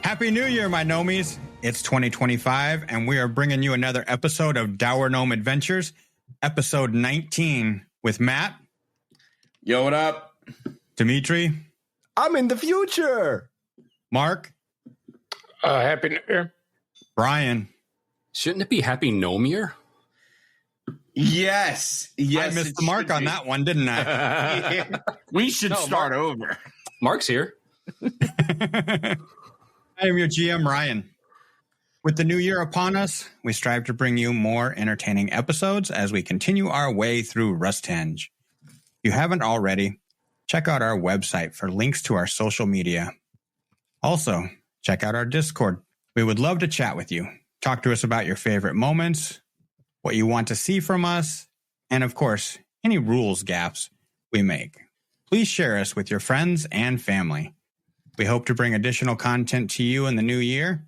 Happy New Year, my gnomies. It's 2025, and we are bringing you another episode of Dour Gnome Adventures, episode 19, with Matt. Yo, what up? Dimitri. I'm in the future. Mark. Happy New Year. Brian. Shouldn't it be Happy Gnome Year? Yes. I missed the mark on that one, didn't I? We should start over. Mark's here. I am your GM, Ryan. With the new year upon us, we strive to bring you more entertaining episodes as we continue our way through Rusthenge. If you haven't already, check out our website for links to our social media. Also, check out our Discord. We would love to chat with you. Talk to us about your favorite moments, what you want to see from us, and of course, any rules gaps we make. Please share us with your friends and family. We hope to bring additional content to you in the new year.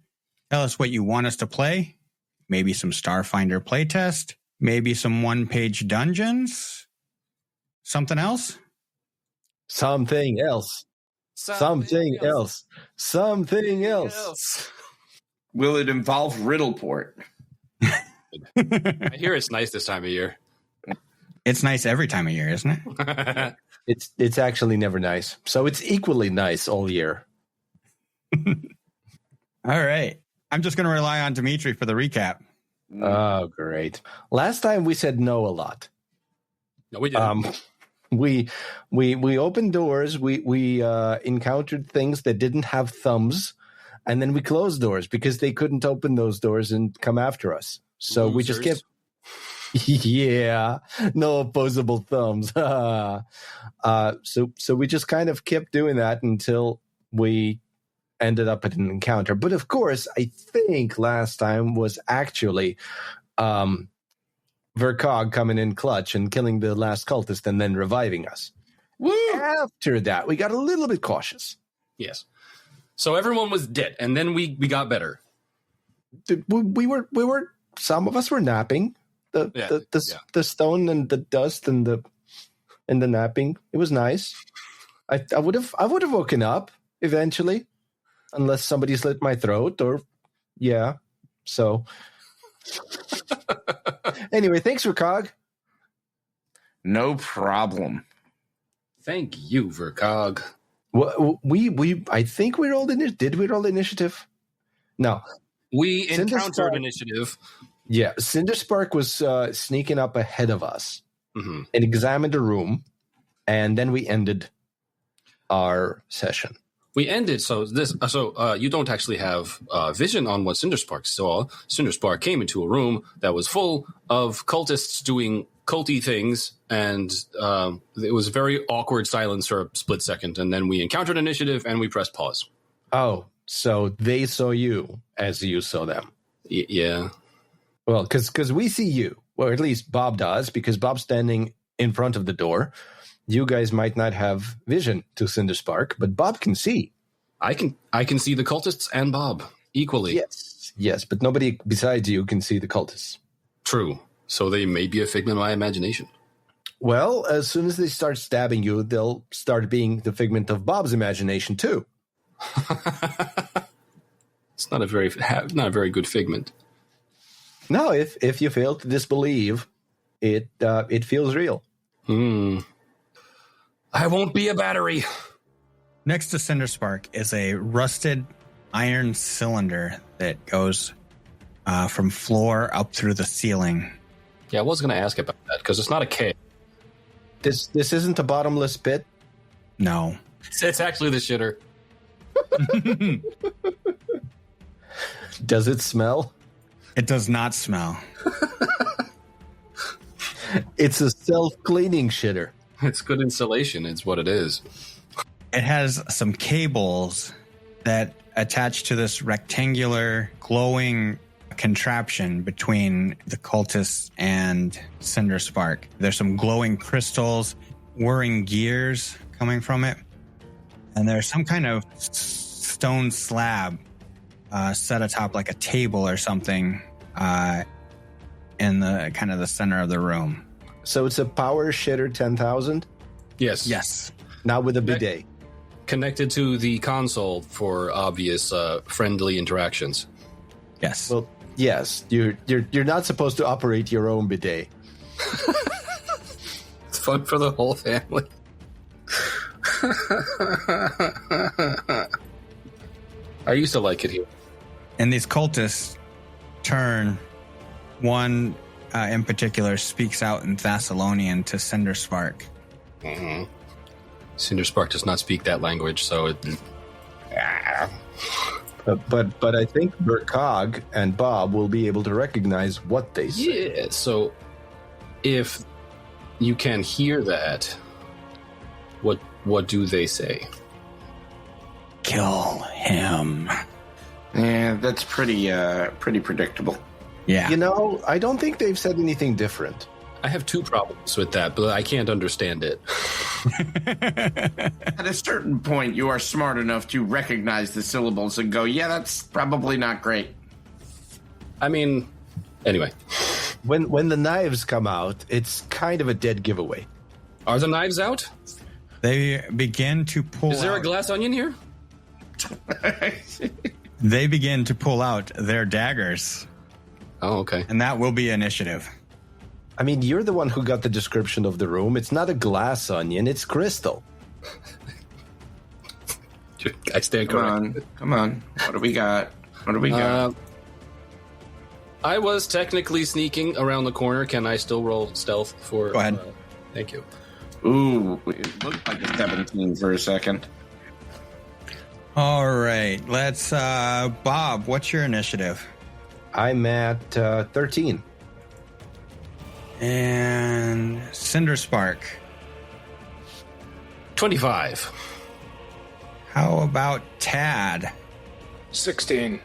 Tell us what you want us to play. Maybe some Starfinder playtest. Maybe some one-page dungeons. Something else? Something else. Something else. Something else. Will it involve Riddleport? I hear it's nice this time of year. It's nice every time of year, isn't it? It's actually never nice. So it's equally nice all year. All right. I'm just going to rely on Dimitri for the recap. Oh, great. Last time we said no a lot. No, we didn't. We opened doors. We encountered things that didn't have thumbs, and then we closed doors because they couldn't open those doors and come after us. So we just kept. Yeah, no opposable thumbs. So we just kind of kept doing that until we ended up at an encounter. But of course, I think last time was actually Vercog coming in clutch and killing the last cultist and then reviving us. Woo! After that, we got a little bit cautious. Yes. So everyone was dead, and then we got better. We were. Some of us were napping. The stone and the dust and the napping. It was nice. I would have woken up eventually, unless somebody slit my throat or yeah. So anyway, thanks Vercog. No problem. Thank you, Vercog. Well, I think we rolled initiative. Did we roll initiative? No. We encountered initiative. Yeah, Cinderspark was sneaking up ahead of us Mm-hmm. and examined the room, and then we ended our session. We ended, so you don't actually have vision on what Cinderspark saw. Cinderspark came into a room that was full of cultists doing culty things, and it was a very awkward silence for a split second, and then we encountered initiative, and we pressed pause. Oh, so they saw you as you saw them. Yeah. Well, because we see you, or at least Bob does, because Bob's standing in front of the door. You guys might not have vision to Cinderspark, but Bob can see. I can see the cultists and Bob equally. Yes, but nobody besides you can see the cultists. True. So they may be a figment of my imagination. Well, as soon as they start stabbing you, they'll start being the figment of Bob's imagination too. It's not a very good figment. No, if you fail to disbelieve, it feels real. I won't be a battery. Next to Cinderspark is a rusted iron cylinder that goes from floor up through the ceiling. Yeah, I was going to ask about that because it's not a cave. This isn't a bottomless pit? No. It's actually the shitter. Does it smell? It does not smell. It's a self-cleaning shitter. It's good insulation. It's what it is. It has some cables that attach to this rectangular glowing contraption between the cultists and Cinderspark. There's some glowing crystals, whirring gears coming from it. And there's some kind of stone slab set atop like a table or something in the kind of the center of the room. So it's a power shitter 10,000? Yes. Yes. Not with a bidet. connected to the console for obvious friendly interactions. Yes. Well, yes, you're not supposed to operate your own bidet. It's fun for the whole family. I used to like it here. And these cultists turn. One in particular speaks out in Thessalonian to Cinderspark. Mm-hmm. Cinderspark does not speak that language, so it... But I think Burkog and Bob will be able to recognize what they say. Yeah, so if you can hear that, what do they say? Kill him. Yeah, that's pretty predictable. Yeah. You know, I don't think they've said anything different. I have two problems with that, but I can't understand it. At a certain point, you are smart enough to recognize the syllables and go, yeah, that's probably not great. I mean, anyway. When the knives come out, it's kind of a dead giveaway. Are the knives out? They begin to pull Is there a out. glass onion here? They begin to pull out their daggers, Oh, okay. and that will be initiative. I mean, you're the one who got the description of the room. It's not a glass onion, it's crystal. I stand corrected. Come on. What do we got? I was technically sneaking around the corner. Can I still roll stealth for... Go ahead. Thank you. Ooh, it looked like a 17 for a second. All right. Let's, Bob, what's your initiative? I'm at 13. And Cinderspark. 25. How about Tad 16.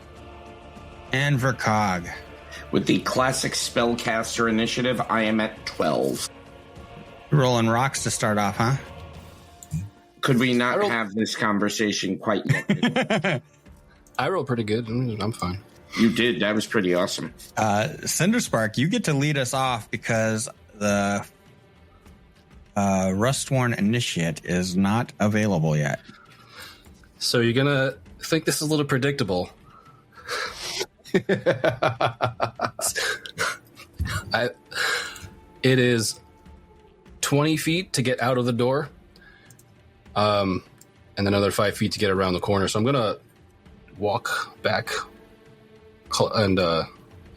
and Vercog? With the classic spellcaster initiative, I am at 12. Rolling rocks to start off, huh? Could we not have this conversation quite yet? I roll pretty good. I'm fine. You did. That was pretty awesome. Cinderspark, you get to lead us off because the Rustworn Initiate is not available yet. So you're going to think this is a little predictable. It is 20 feet to get out of the door. And then another 5 feet to get around the corner. So I'm going to walk back and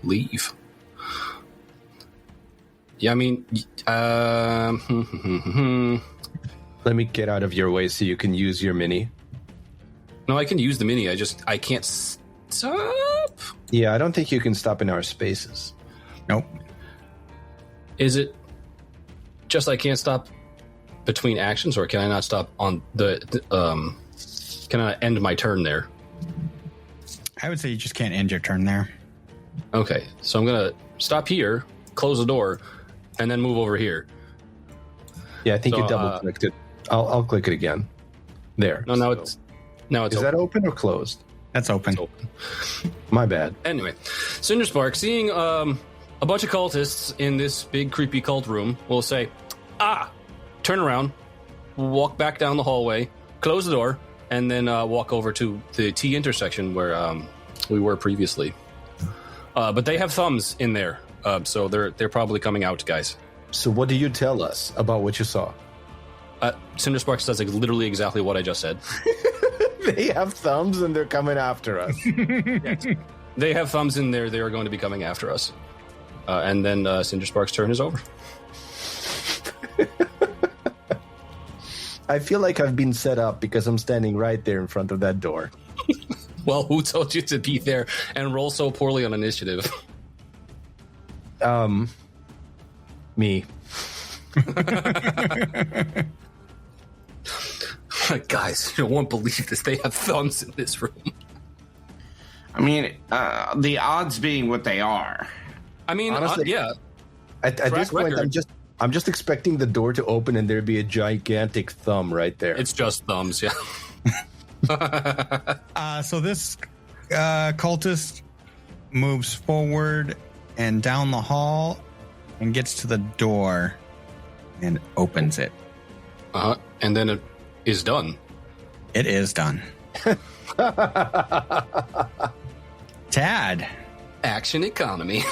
leave. Yeah, I mean... Let me get out of your way so you can use your mini. No, I can use the mini. I can't stop. Yeah, I don't think you can stop in our spaces. Nope. Is it just I can't stop between actions, or can I not stop on the can I end my turn there? I would say you just can't end your turn there. Okay, so I'm gonna stop here, close the door, and then move over here. Yeah, I think So, you double clicked it. I'll click it again. There. No, now it's Is that open or closed? That's open. It's open. My bad. Anyway, Cinderspark, seeing a bunch of cultists in this big creepy cult room, will say, turn around, walk back down the hallway, close the door, and then walk over to the T intersection where we were previously. But they have thumbs in there, so they're probably coming out, guys. So what do you tell us about what you saw? Cinderspark says literally exactly what I just said. They have thumbs and they're coming after us. Yes. They have thumbs in there. They are going to be coming after us. And then Cinderspark's turn is over. I feel like I've been set up because I'm standing right there in front of that door. Well, who told you to be there and roll so poorly on initiative? Me. Guys, you won't believe this. They have thumbs in this room. I mean, the odds being what they are. I mean, Honestly, yeah. At this point, record. I'm just expecting the door to open and there'd be a gigantic thumb right there. It's just thumbs, yeah. So this cultist moves forward and down the hall and gets to the door and opens it. And then it is done. It is done. Tad. Action economy.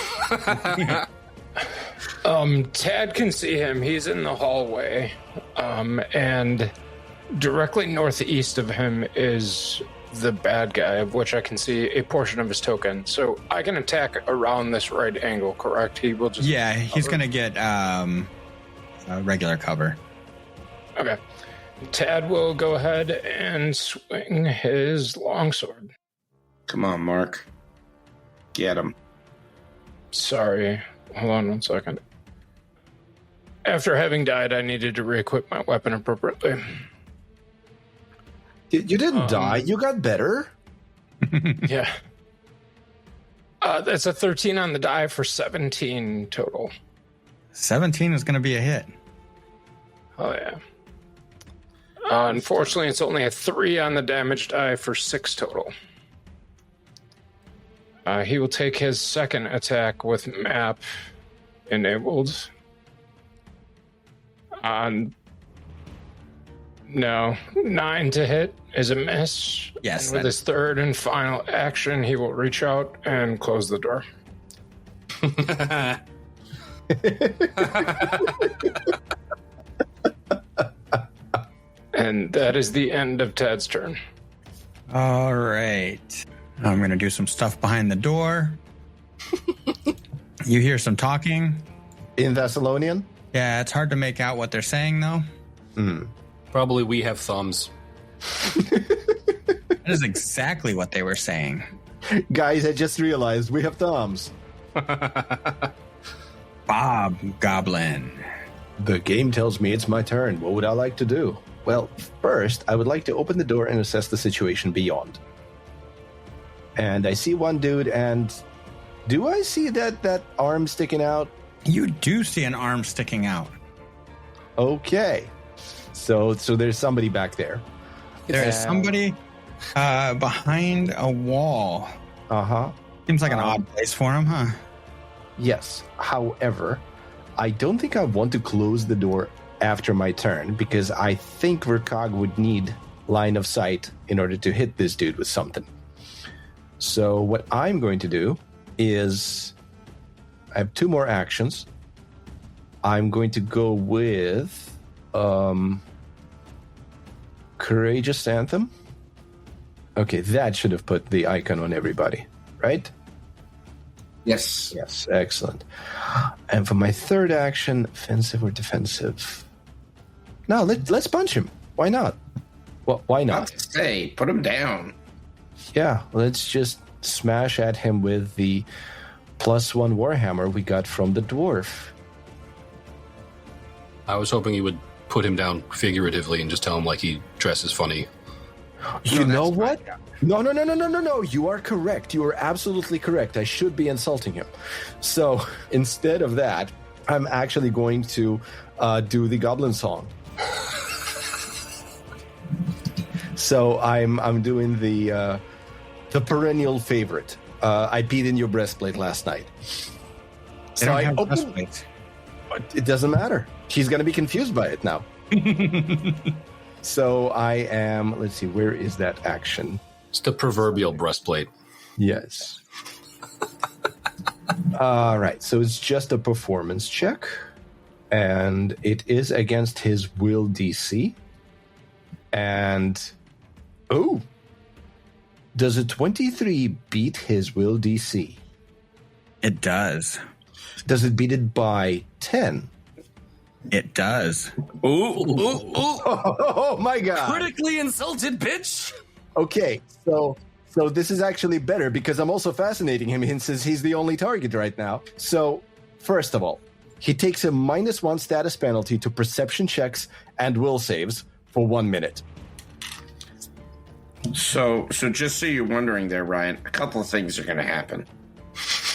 Tad can see him. He's in the hallway. And directly northeast of him is the bad guy, of which I can see a portion of his token. So I can attack around this right angle, correct? He will just... Yeah, he's going to get regular cover. Okay. Tad will go ahead and swing his longsword. Come on, Mark. Get him. Sorry. Hold on 1 second. After having died, I needed to re-equip my weapon appropriately. You didn't die. You got better. Yeah. That's a 13 on the die for 17 total. 17 is going to be a hit. Oh, yeah. Unfortunately, it's only a 3 on the damage die for 6 total. He will take his second attack with map enabled. No, 9 to hit is a miss. Yes. And with his third and final action, he will reach out and close the door. And that is the end of Tad's turn. All right. I'm going to do some stuff behind the door. You hear some talking. In Thessalonian? Yeah, it's hard to make out what they're saying, though. Probably we have thumbs. That is exactly what they were saying. Guys, I just realized we have thumbs. Bob Goblin. The game tells me it's my turn. What would I like to do? Well, first, I would like to open the door and assess the situation beyond. And I see one dude, and do I see that arm sticking out? You do see an arm sticking out. Okay. So there's somebody back there. There is somebody behind a wall. Uh-huh. Seems like an odd place for him, huh? Yes. However, I don't think I want to close the door after my turn, because I think Verkog would need line of sight in order to hit this dude with something. So what I'm going to do is, I have 2 more actions. I'm going to go with Courageous Anthem. Okay, that should have put the icon on everybody, right? Yes. Yes, excellent. And for my third action, offensive or defensive? No, let's punch him. Why not? Well, why not? Say, put him down. Yeah, let's just smash at him with the +1 Warhammer we got from the dwarf. I was hoping you would put him down figuratively and just tell him like he dresses funny. You know what? No. You are correct. You are absolutely correct. I should be insulting him. So instead of that, I'm actually going to do the Goblin Song. So I'm doing the perennial favorite. I beat in your breastplate last night. They don't have breastplates. It doesn't matter. She's going to be confused by it now. So I am, let's see, where is that action? It's the proverbial breastplate. Yes. All right, so it's just a performance check, and it is against his will DC. And, does a 23 beat his will DC? It does. Does it beat it by 10? It does. Ooh. Oh my god. Critically insulted, bitch! Okay, so this is actually better because I'm also fascinating him since he's the only target right now. So, first of all, he takes a -1 status penalty to perception checks and will saves for 1 minute. So just so you're wondering there, Ryan, a couple of things are going to happen.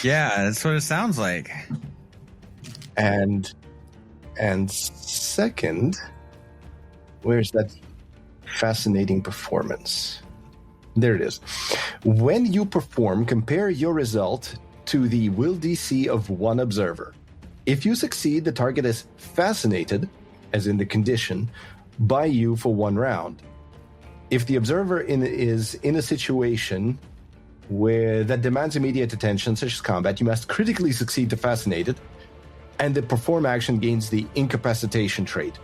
Yeah, that's what it sounds like. And second, where's that fascinating performance? There it is. When you perform, compare your result to the will DC of one observer. If you succeed, the target is fascinated, as in the condition, by you for 1 round. If the observer is in a situation that demands immediate attention, such as combat, you must critically succeed to fascinate it, and the perform action gains the incapacitation trait.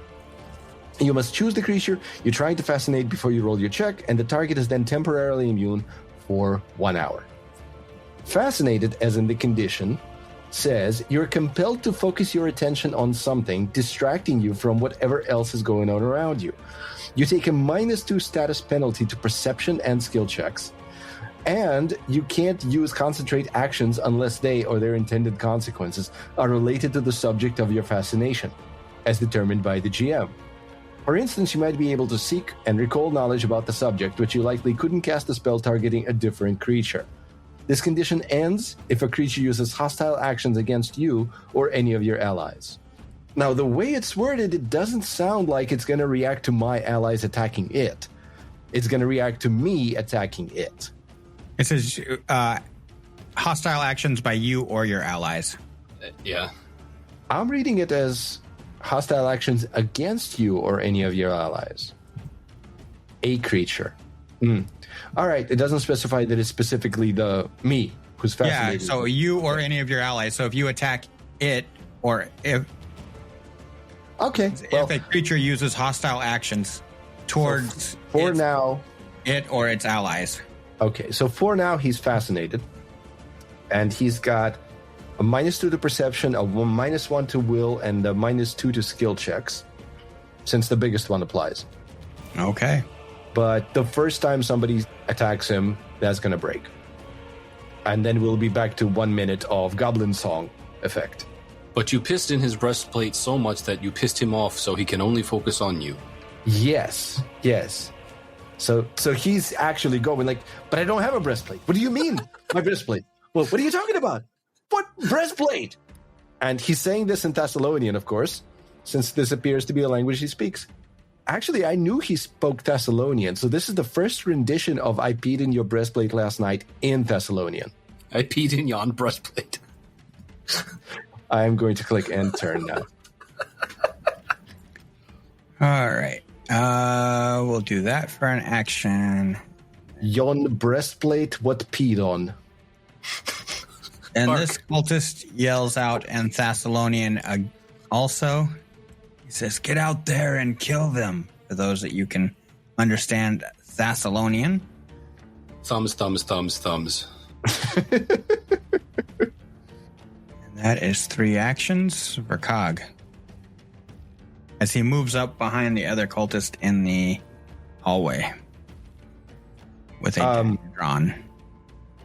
You must choose the creature you're trying to fascinate before you roll your check, and the target is then temporarily immune for 1 hour. Fascinated, as in the condition, says you're compelled to focus your attention on something, distracting you from whatever else is going on around you. You take a -2 status penalty to perception and skill checks, and you can't use concentrate actions unless they or their intended consequences are related to the subject of your fascination, as determined by the GM. For instance, you might be able to seek and recall knowledge about the subject, but you likely couldn't cast a spell targeting a different creature. This condition ends if a creature uses hostile actions against you or any of your allies. Now, the way it's worded, it doesn't sound like it's going to react to my allies attacking it. It's going to react to me attacking it. It says hostile actions by you or your allies. Yeah. I'm reading it as hostile actions against you or any of your allies. A creature. All right, it doesn't specify that it's specifically me who's fascinated. Yeah, so you or any of your allies. So if you attack it, or if a creature uses hostile actions towards now it or its allies. Okay, so for now he's fascinated, and he's got a -2 to perception, a -1 to will, and a -2 to skill checks, since the biggest one applies. Okay. But the first time somebody attacks him, that's going to break. And then we'll be back to 1 minute of Goblin Song effect. But you pissed in his breastplate so much that you pissed him off so he can only focus on you. Yes. So he's actually going like, but I don't have a breastplate. What do you mean, my breastplate? Well, what are you talking about? What breastplate? And he's saying this in Thessalonian, of course, since this appears to be a language he speaks. Actually, I knew he spoke Thessalonian, so this is the first rendition of I peed in your breastplate last night in Thessalonian. I peed in yon breastplate. I'm going to click end turn now. All right. We'll do that for an action. Yon breastplate, what peed on? And this cultist yells out in Thessalonian also. He says, "Get out there and kill them." For those that you can understand Thessalonian. Thumbs. And that is 3 actions for Cog. As he moves up behind the other cultist in the hallway. With a dagger drawn.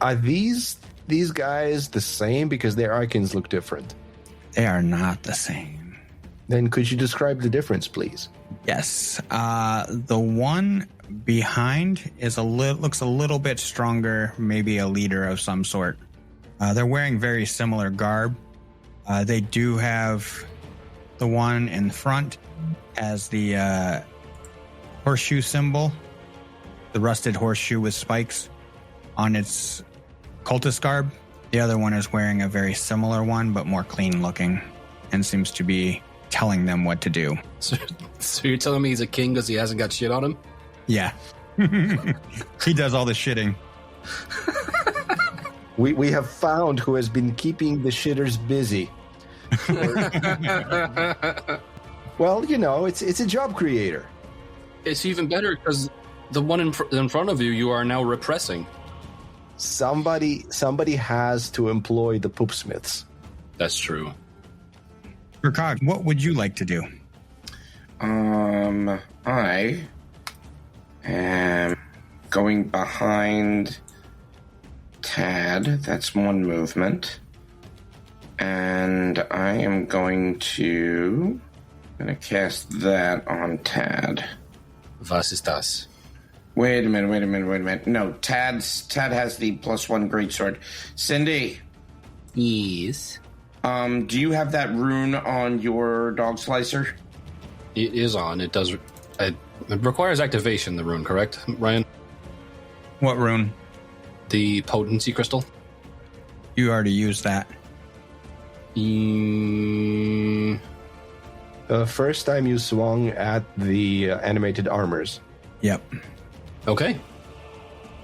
Are these guys the same? Because their icons look different. They are not the same. Then could you describe the difference, please? Yes. The one behind looks a little bit stronger, maybe a leader of some sort. They're wearing very similar garb. They do have the one in front has the horseshoe symbol, the rusted horseshoe with spikes on its cultist garb. The other one is wearing a very similar one, but more clean looking, and seems to be telling them what to do. So you're telling me he's a king because he hasn't got shit on him? Yeah. He does all the shitting. We have found who has been keeping the shitters busy. Well, it's a job creator. It's even better because the one in front of you are now repressing. Somebody has to employ the poopsmiths. That's true. Cog, what would you like to do? I am going behind Tad. That's one movement. And I am going to cast that on Tad. Was ist das? Wait a minute. No, Tad has the +1 greatsword. Cindy. Yes. Do you have that rune on your dog slicer? It is on. It does. It requires activation, the rune, correct, Ryan? What rune? The potency crystal. You already used that. The first time you swung at the animated armors. Yep. Okay.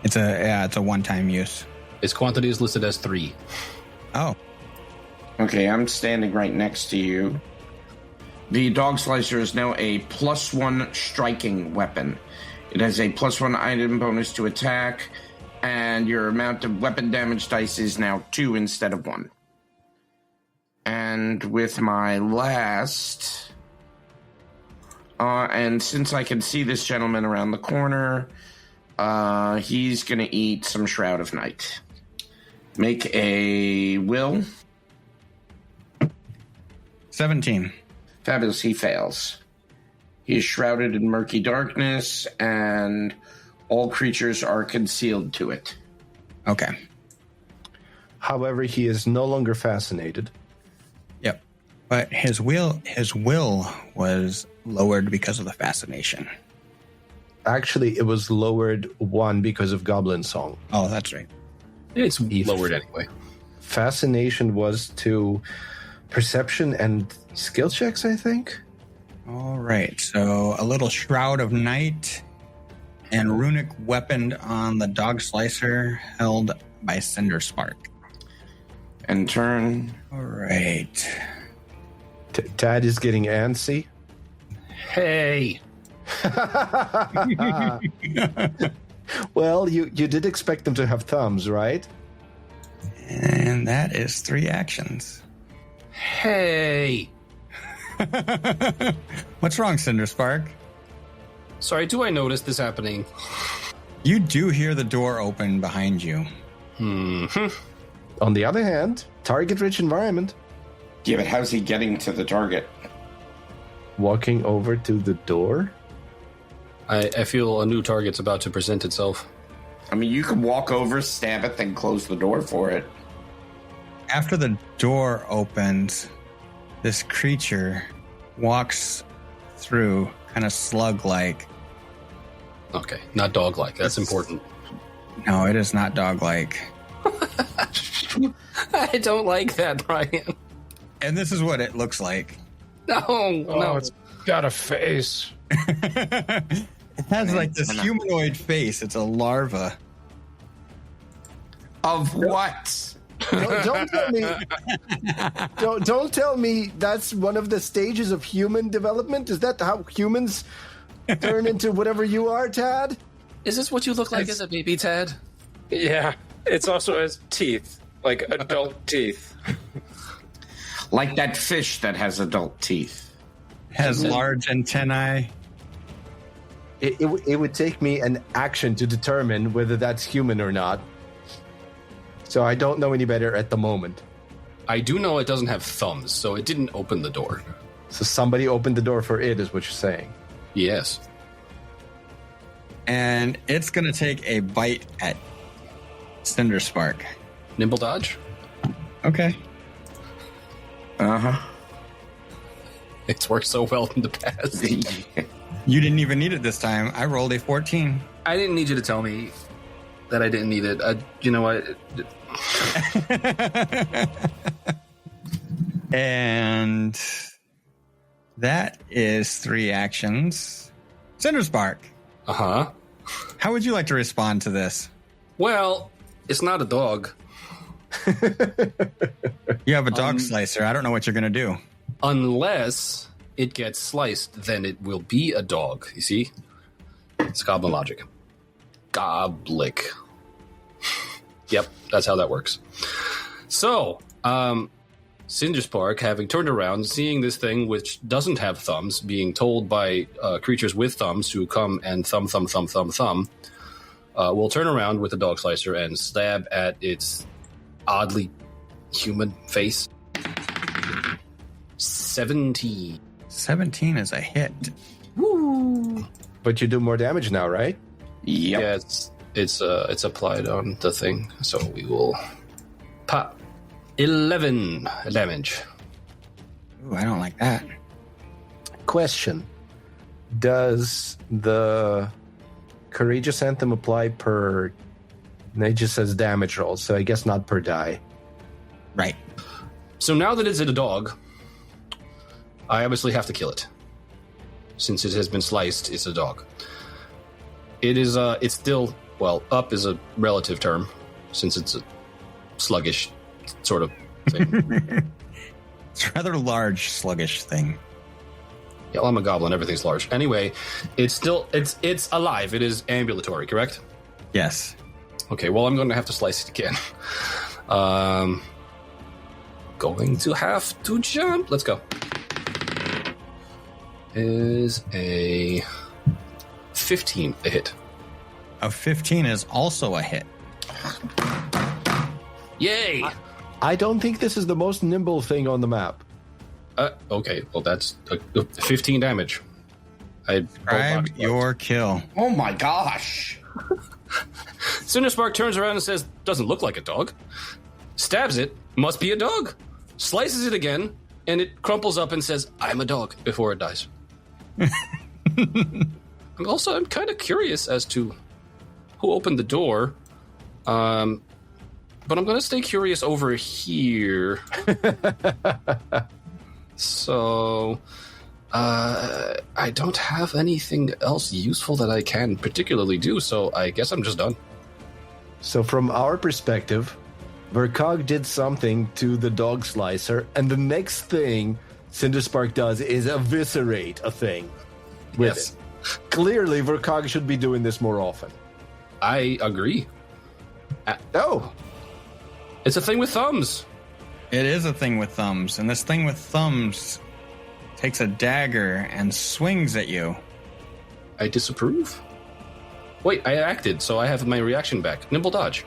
It's a one-time use. Its quantity is listed as 3. Oh. Okay, I'm standing right next to you. The dog slicer is now a +1 striking weapon. It has a +1 item bonus to attack, and your amount of weapon damage dice is now 2 instead of 1. And with my last... and since I can see this gentleman around the corner, he's going to eat some Shroud of Night. Make a will. 17. Fabulous, he fails. He is shrouded in murky darkness, and all creatures are concealed to it. Okay. However, he is no longer fascinated. Yep. But his will was lowered because of the fascination. Actually, it was lowered 1 because of Goblin Song. Oh, that's right. It's lowered anyway. Fascination was to perception and skill checks, I think. All right. So a little Shroud of Night and runic weapon on the dog slicer held by Cinder Spark. And turn. All right. Tad is getting antsy. Hey. Well, you did expect them to have thumbs, right? And that is 3 actions. Hey. What's wrong, Cinder Spark? Sorry, do I notice this happening? You do hear the door open behind you. On the other hand, target-rich environment. Yeah, but how's he getting to the target? Walking over to the door. I feel a new target's about to present itself. I mean, you can walk over, stab it, then close the door for it. After the door opens, this creature walks through, kind of slug-like. Okay, not dog-like. That's important. No, it is not dog-like. I don't like that, Brian. And this is what it looks like. No. It's got a face. It has like this humanoid face. It's a larva. Of what? Don't tell me. Don't tell me that's one of the stages of human development. Is that how humans turn into whatever you are, Tad? Is this what you look like as a baby, Tad? Yeah. It's also has teeth, like adult teeth. Like that fish that has adult teeth. Has large antennae. It would take me an action to determine whether that's human or not. So I don't know any better at the moment. I do know it doesn't have thumbs, so it didn't open the door. So somebody opened the door for it, is what you're saying. Yes. And it's going to take a bite at Cinder Spark. Nimble dodge? Okay. Uh-huh. It's worked so well in the past. You didn't even need it this time. I rolled a 14. I didn't need you to tell me that I didn't need it. You know what? And that is 3 actions. Cinder Spark, Uh-huh. how would you like to respond to this? Well, it's not a dog. You have a dog slicer. I don't know what you're going to do. Unless it gets sliced, then it will be a dog. You see? It's goblin logic. Goblick. Yep, that's how that works. So, Cinderspark, having turned around, seeing this thing which doesn't have thumbs, being told by creatures with thumbs to come and thumb, will turn around with the dog slicer and stab at its oddly human face. 17. 17 is a hit. Woo! But you do more damage now, right? Yep. Yeah, it's applied on the thing, so we will pop 11 damage. Ooh, I don't like that. Question. Does the Courageous Anthem apply per... It just says damage roll, so I guess not per die. Right. So now that it's a dog, I obviously have to kill it. Since it has been sliced, it's a dog. It is. It's still up is a relative term, since it's a sluggish sort of thing. It's a rather large, sluggish thing. Yeah, well, I'm a goblin. Everything's large. Anyway, it's still it's alive. It is ambulatory, correct? Yes. Okay. Well, I'm going to have to slice it again. Going to have to jump. Let's go. Is a 15 a hit? A 15 is also a hit. Yay! I don't think this is the most nimble thing on the map. Okay, well, that's 15 damage. Describe your kill. Oh my gosh. Cinderspark turns around and says, doesn't look like a dog. Stabs it, must be a dog. Slices it again, and it crumples up and says, I'm a dog, before it dies. I'm kind of curious as to who opened the door. But I'm going to stay curious over here. So, I don't have anything else useful that I can particularly do, so I guess I'm just done. So from our perspective, Verkog did something to the dog slicer, and the next thing Cinderspark does is eviscerate a thing with Yes. it. Clearly, Verkog should be doing this more often. I agree. Oh, It's a thing with thumbs. It is a thing with thumbs, and this thing with thumbs takes a dagger and swings at you. I disapprove. Wait, I acted, so I have my reaction back. Nimble dodge.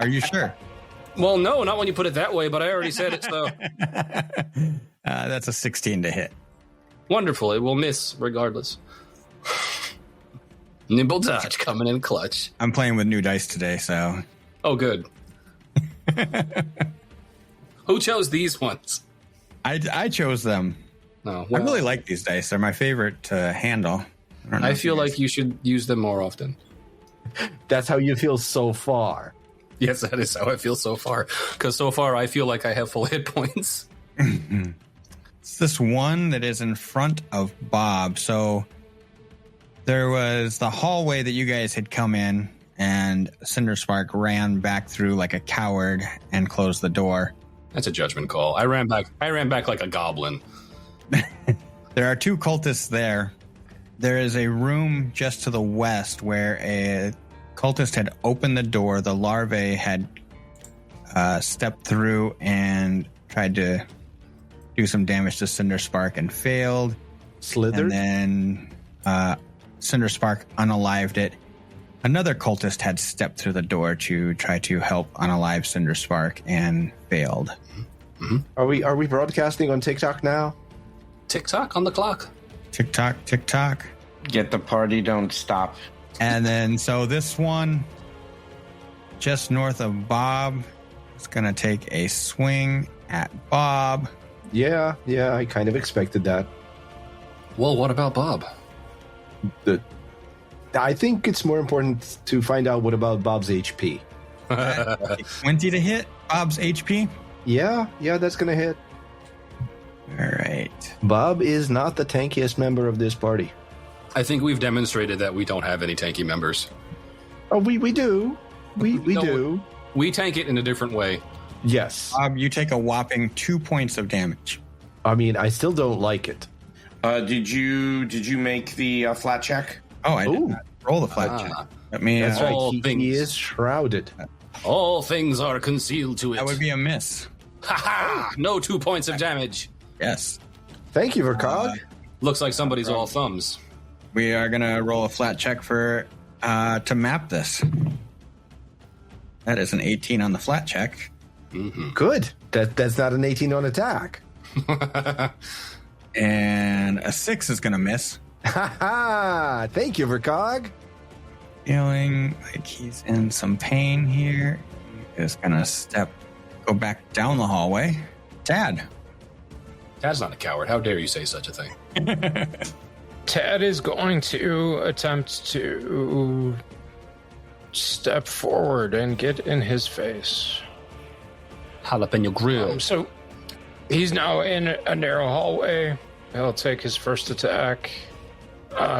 Are you sure? Well, no, not when you put it that way, but I already said it, so... That's a 16 to hit. Wonderful, it will miss regardless. Nimble dodge coming in clutch. I'm playing with new dice today, so... Oh, good. Who chose these ones? I chose them. No, I really like these dice. They're my favorite to handle. don't know I if feel you guys- like you should use them more often. that's how you feel so far. Yes, that is how I feel so far. Because so far, I feel like I have full hit points. It's this one that is in front of Bob. So there was the hallway that you guys had come in, and Cinderspark ran back through like a coward and closed the door. That's a judgment call. I ran back like a goblin. There are two cultists there. There is a room just to the west where a cultist had opened the door. The larvae had stepped through and tried to do some damage to Cinderspark and failed. Slithered? And then Cinderspark unalived it. Another cultist had stepped through the door to try to help unalive Cinderspark and failed. Are we broadcasting on TikTok now? Tick-tock on the clock. Tick tock, tick tock. Get the party, don't stop. And then, so this one, just north of Bob, is going to take a swing at Bob. Yeah, I kind of expected that. Well, what about Bob? I think it's more important to find out what about Bob's HP. 20 to hit Bob's HP. Yeah, that's going to hit. All right. Bob is not the tankiest member of this party. I think we've demonstrated that we don't have any tanky members. Oh, we do. We No, do. We tank it in a different way. Yes. Bob, you take a whopping 2 points of damage. I mean, I still don't like it. Did you make the flat check? Oh, I did Ooh. not roll the flat check. Let me. That's All right. things. He is shrouded. All things are concealed to it. That would be a miss. Ha-ha! No 2 points of damage. Yes. Thank you, Verkog. Looks like somebody's all thumbs. We are going to roll a flat check for to map this. That is an 18 on the flat check. Good. That's not an 18 on attack. And a 6 is going to miss. Ha ha! Thank you, Verkog. Feeling like he's in some pain here. He is going to go back down the hallway. Tad. Tad's not a coward. How dare you say such a thing? Tad is going to attempt to step forward and get in his face. Jalapeno grill. So he's now in a narrow hallway. He'll take his first attack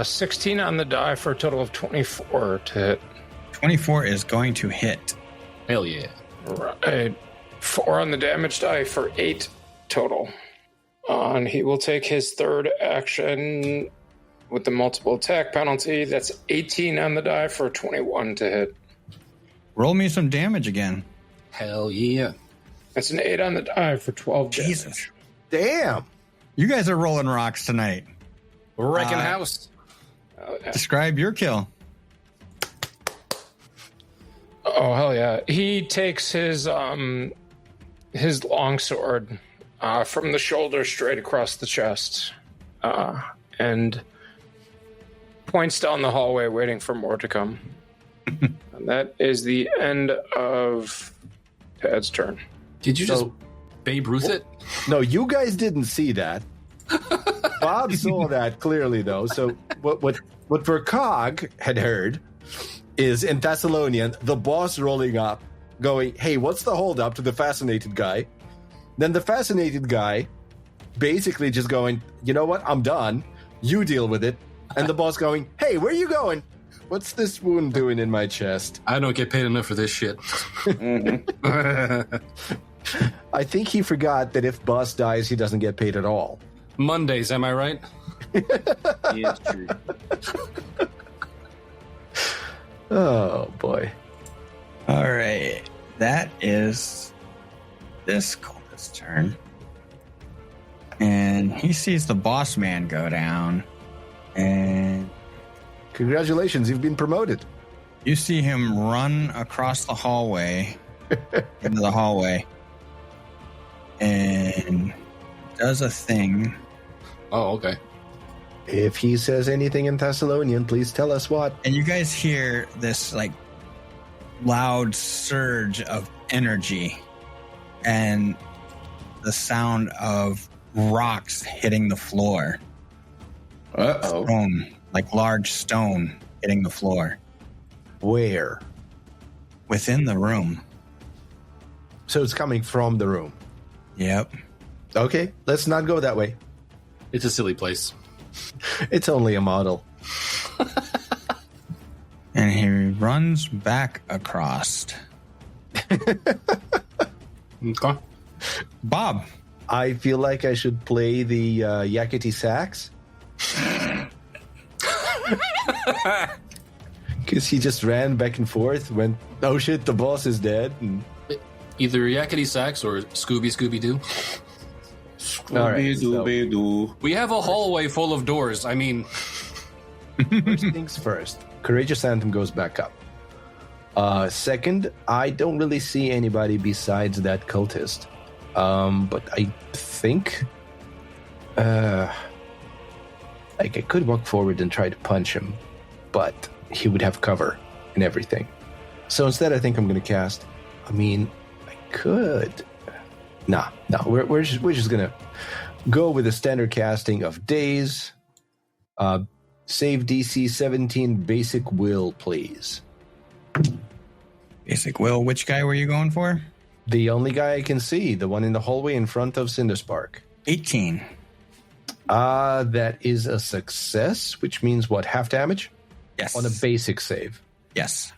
16 on the die for a total of 24 to hit. 24 is going to hit. Hell yeah. Right. 4 on the damage die for 8 total. And he will take his third action with the multiple attack penalty. That's 18 on the die for 21 to hit. Roll me some damage again. Hell yeah. That's an 8 on the die for 12 Jesus. damage. Damn. You guys are rolling rocks tonight. Wrecking house. Describe your kill. Oh, hell yeah. He takes his longsword from the shoulder straight across the chest and points down the hallway waiting for more to come. And that is the end of Tad's turn. Did you just Babe Ruth it? No, you guys didn't see that. Bob saw that clearly, though. So what Vercog had heard is in Thessalonian, the boss rolling up, going, "Hey, what's the holdup?" to the fascinated guy. Then the fascinated guy basically just going, "You know what? I'm done. You deal with it." And the boss going, "Hey, where are you going? What's this wound doing in my chest?" I don't get paid enough for this shit. I think he forgot that if boss dies, he doesn't get paid at all. Mondays, am I right? Yeah, it's true. Oh, boy. All right. That is this cultist's turn. And he sees the boss man go down. And Congratulations, you've been promoted. you see him run across the hallway, into the hallway, and does a thing. Oh, okay. If he says anything in Thessalonian, please tell us what. And you guys hear this like loud surge of energy and the sound of rocks hitting the floor. Uh-oh. Stone, like large stone hitting the floor Where? within the room. So it's coming from the room. Yep. Okay, let's not go that way. It's a silly place. It's only a model. And he runs back across. Okay. Bob. I feel like I should play the yakety sax. Because he just ran back and forth, went, "Oh shit, the boss is dead." And Either Yakety Sax or Scooby Doo. All right, so- Scooby-Doo. We have a hallway full of doors. I mean, first things first, Courageous Anthem goes back up. Second, I don't really see anybody besides that cultist. But I think, like I could walk forward and try to punch him, but he would have cover and everything. So instead, I think I'm going to cast. I mean, I could. No, we're just gonna go with the standard casting of Daze. Save DC 17 Basic Will, please. Basic Will. Which guy were you going for? The only guy I can see, the one in the hallway in front of Cinderspark. 18. That is a success, which means what? Half damage? Yes. On a basic save. Yes.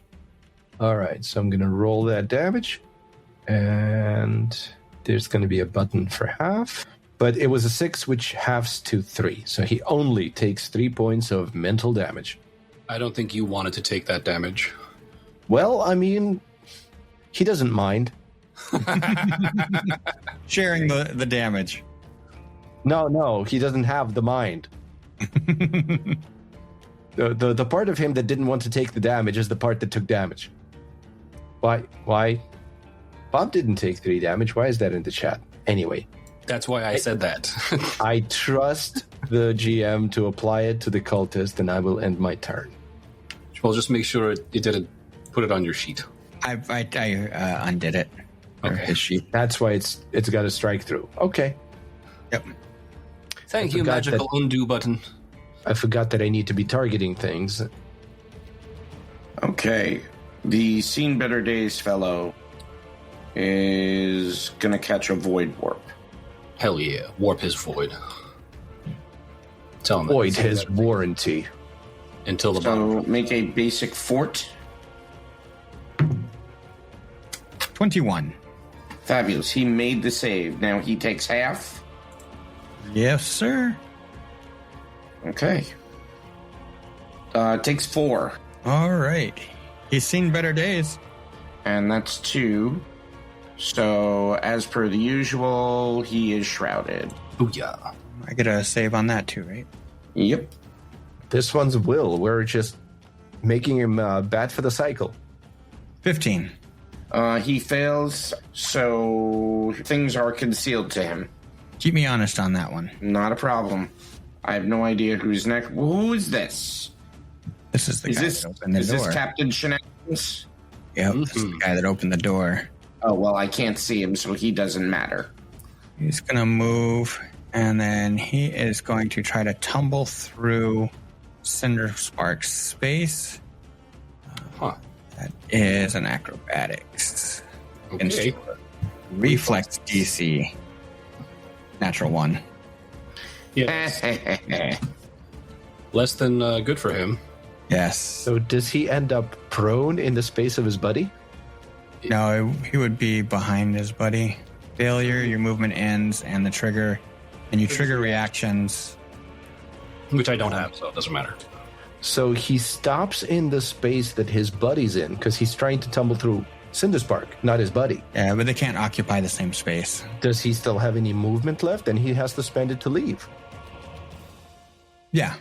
All right, so I'm going to roll that damage. And there's going to be a button for half. But it was a 6, which halves to 3. So he only takes 3 points of mental damage. I don't think you wanted to take that damage. Well, I mean, he doesn't mind. Sharing the damage. No, he doesn't have the mind. The part of him that didn't want to take the damage is the part that took damage. Why? Bob didn't take 3 damage. Why is that in the chat? Anyway. That's why I said that. I trust the GM to apply it to the cultist, and I will end my turn. Well, just make sure it didn't put it on your sheet. I undid it. Or Okay. his sheet. That's why it's got a strike through. Okay. Yep. Thank I you, forgot magical undo button. I forgot that I need to be targeting things. Okay. The Seen Better Days fellow is going to catch a Void Warp. Hell yeah. Warp his void. Tell him. Void his warranty. Until the bottom. So make a basic fort. 21. Fabulous. He made the save. Now he takes half. Yes, sir. Okay. Takes 4. All right. He's seen better days. And that's 2. So, as per the usual, he is shrouded. Oh, yeah. I get a save on that too, right? Yep. This one's Will. We're just making him bad for the cycle. 15. He fails, so things are concealed to him. Keep me honest on that one. Not a problem. I have no idea who's next. Who is this? This is the guy that opened the is door. this Captain Shenanigans? Yep, this is the guy that opened the door. Oh, well, I can't see him, so he doesn't matter. He's going to move, and then he is going to try to tumble through Cinder Spark's space. Huh. That is an acrobatics. Okay. Reflex DC. Natural 1. Yeah. Less than good for him. Yes. So does he end up prone in the space of his buddy? No, he would be behind his buddy. Failure, your movement ends, and the trigger. And you trigger reactions. Which I don't have, so it doesn't matter. So he stops in the space that his buddy's in because he's trying to tumble through Cinderspark, not his buddy. Yeah, but they can't occupy the same space. Does he still have any movement left? And he has to spend it to leave. Yeah.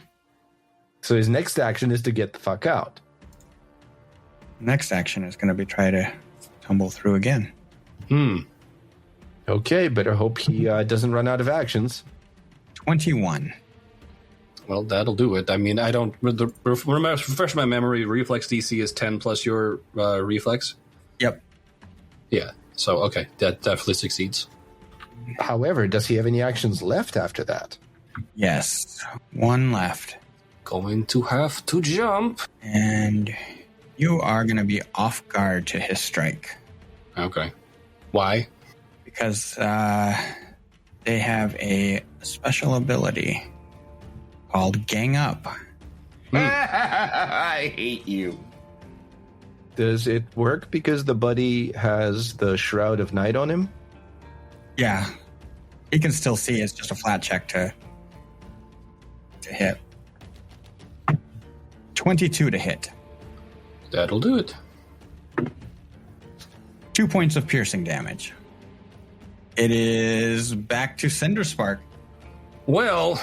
So his next action is to get the fuck out. Next action is going to be try to tumble through again. Okay, better hope he doesn't run out of actions. 21. Well, that'll do it. I mean, I don't... Refresh my memory, reflex DC is 10 plus your reflex? Yep. Yeah, so, okay, that definitely succeeds. However, does he have any actions left after that? Yes. 1 left. Going to have to jump. And you are going to be off guard to his strike. Okay. Why? Because they have a special ability called Gang Up. I hate you. Does it work because the buddy has the Shroud of Night on him? Yeah. He can still see. It's just a flat check to hit. 22 to hit. That'll do it. 2 points of piercing damage. It is back to Cinderspark. Well,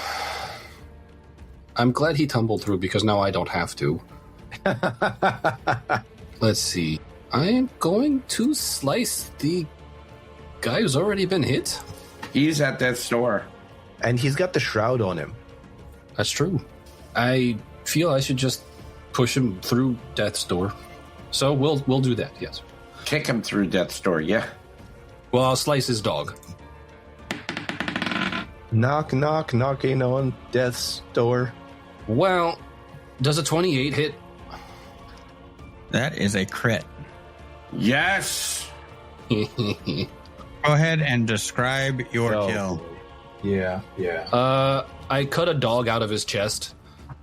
I'm glad he tumbled through because now I don't have to. Let's see. I am going to slice the guy who's already been hit. He's at death's door. And he's got the Shroud on him. That's true. I feel I should just push him through death's door. So we'll do that, yes. Kick him through death's door, yeah. Well, I'll slice his dog. Knock, knock, knocking on death's door. Well, does a 28 hit? That is a crit. Yes! Go ahead and describe your kill. Yeah. I cut a dog out of his chest.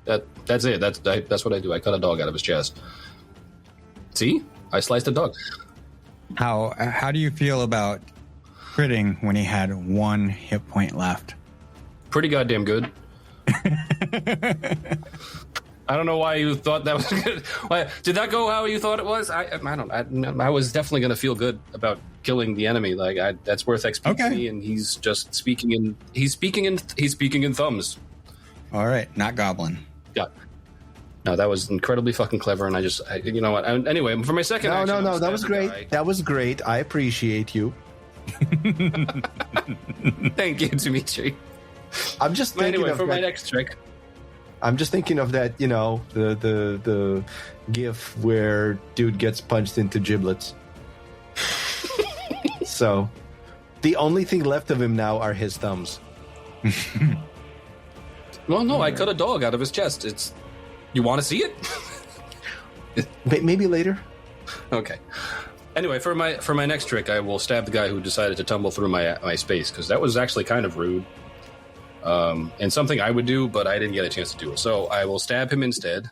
That's it. That's what I do. I cut a dog out of his chest. See? I sliced a dog. How do you feel about critting when he had 1 hit point left? Pretty goddamn good. I don't know why you thought that was good. Why, did that go how you thought it was? I was definitely going to feel good about killing the enemy. Like that's worth XP to me, and he's just speaking in thumbs. All right, not goblin. Yeah. No, that was incredibly fucking clever, and you know what? Anyway, for my second action... No, that was great. Guy. That was great. I appreciate you. Thank you, Dimitri. I'm just thinking anyway, of for that, my next trick... I'm just thinking of that, the gif where dude gets punched into giblets. So, the only thing left of him now are his thumbs. Well, no, I cut a dog out of his chest. You want to see it? Maybe later. Okay. Anyway, for my next trick, I will stab the guy who decided to tumble through my space, because that was actually kind of rude. And something I would do, but I didn't get a chance to do it. So I will stab him instead.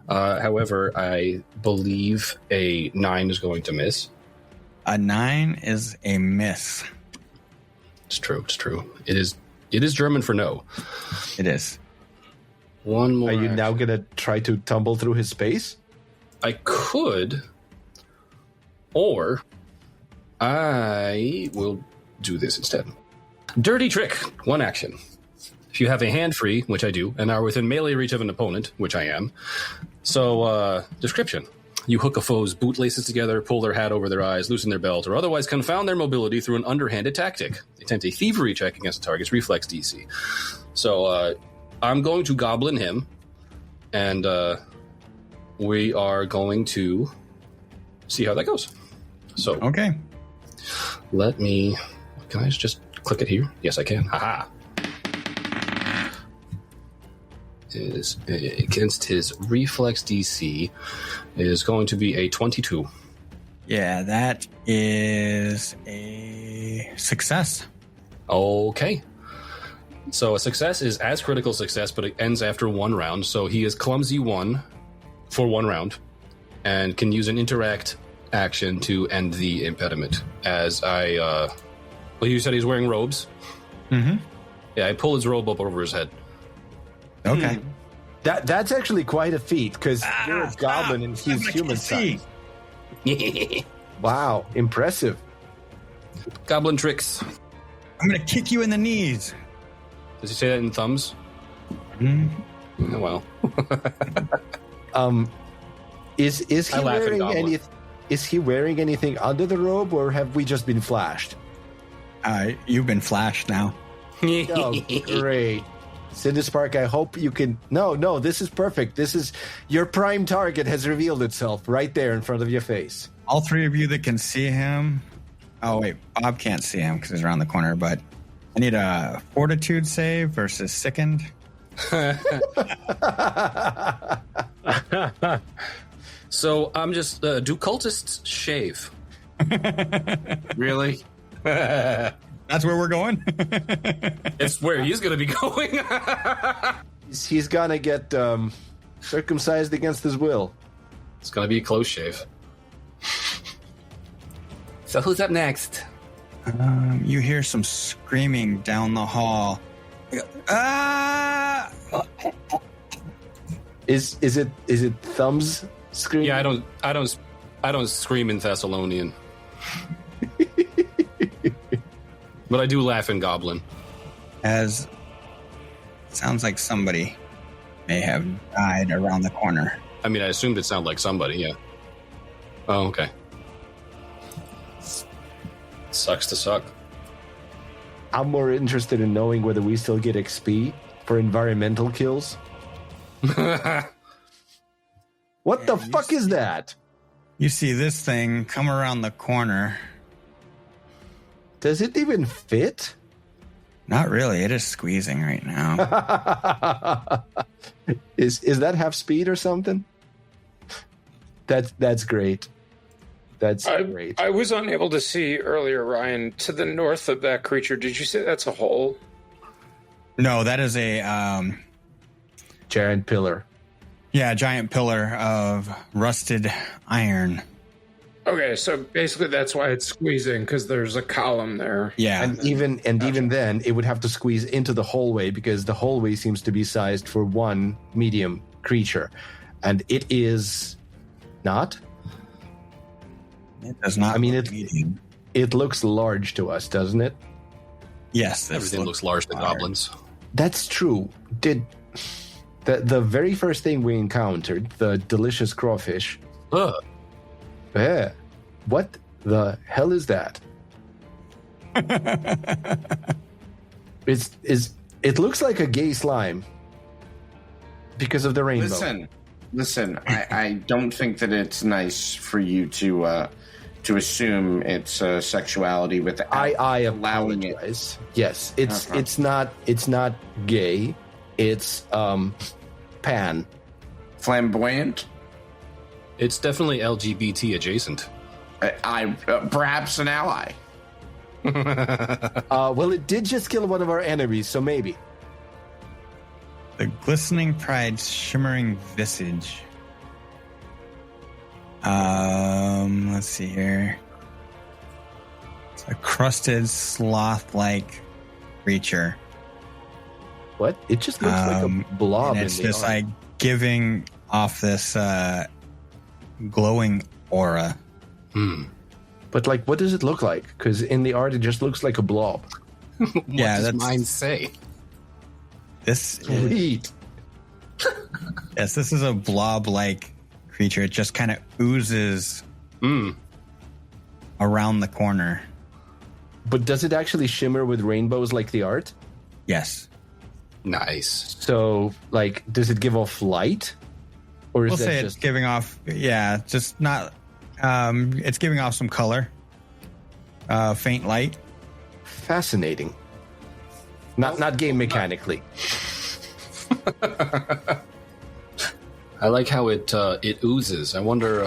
However, I believe a 9 is going to miss. A 9 is a miss. It's true. It is German for no. It is. One more. Are you now going to try to tumble through his space? I could, or I will do this instead. Dirty trick, 1 action. If you have a hand free, which I do, and are within melee reach of an opponent, which I am. So, description. You hook a foe's bootlaces together, pull their hat over their eyes, loosen their belt, or otherwise confound their mobility through an underhanded tactic. Attempt a thievery check against the target's reflex DC. So, I'm going to goblin him, and we are going to see how that goes. So, Okay. let me... Can I just click it here? Yes, I can. Haha. Is against his reflex DC is going to be a 22. Yeah, that is a success. Okay. So a success is as critical success, but it ends after 1 round. So he is clumsy 1 for 1 round and can use an interact action to end the impediment. As I, well, you said he's wearing robes. Mm-hmm. Yeah, I pull his robe up over his head. Okay. That's actually quite a feat, because you're a goblin and he's human size. Wow, impressive. Goblin tricks. I'm going to kick you in the knees. Does he say that in thumbs? Mm-hmm. Oh, well. Is he I laugh at wearing Goblin. Is he wearing anything under the robe, or have we just been flashed? You've been flashed now. Oh, great. Cinderspark, I hope you can... No, this is perfect. This is... Your prime target has revealed itself right there in front of your face. All 3 of you that can see him... Oh, wait. Bob can't see him because he's around the corner, but I need a fortitude save versus sickened. So I'm just... do cultists shave? Really? That's where we're going? It's where he's going to be going. He's gonna get circumcised against his will. It's going to be a close shave. So who's up next? You hear some screaming down the hall. Ah! Is it Thumbs screaming? Yeah, I don't scream in Thessalonian. But I do laugh in Goblin. As it sounds like somebody may have died around the corner. I mean, I assumed it sounded like somebody, yeah. Oh, okay. Sucks to suck. I'm more interested in knowing whether we still get XP for environmental kills. What the fuck is that? You see this thing come around the corner. Does it even fit? Not really. It is squeezing right now. Is that half speed or something? That's great. That's great. I was unable to see earlier, Ryan, to the north of that creature. Did you say that's a hole? No, that is a Giant pillar. giant pillar of rusted iron. Okay, so basically that's why it's squeezing, because there's a column there. Yeah. And even then, it would have to squeeze into the hallway, because the hallway seems to be sized for one medium creature, and it is not. It does not. I mean, look medium. It looks large to us, doesn't it? Yes, this Everything looks large to goblins. That's true. Did the very first thing we encountered, the delicious crawfish? Ugh. Yeah. What the hell is that? It looks like a gay slime because of the rainbow. Listen. I don't think that it's nice for you to assume it's sexuality without I allowing it. apologize. Yes, it's not gay. It's pan. Flamboyant. It's definitely LGBT adjacent. I perhaps an ally. Well, it did just kill one of our enemies, so maybe. The glistening pride's shimmering visage. Let's see here. It's a crusted sloth-like creature. What? It just looks like a blob. And it's in the just art. like giving off this glowing aura. But like, what does it look like? Because in the art, it just looks like a blob. What does mine say? This is, Sweet. yes, this is a blob-like creature. It just kind of oozes around the corner. But does it actually shimmer with rainbows like the art? Yes. Nice. So, like, does it give off light? Or is We'll that say just it's giving off, just not, it's giving off some color. Faint light. fascinating? Not game mechanically. I like how it oozes. I wonder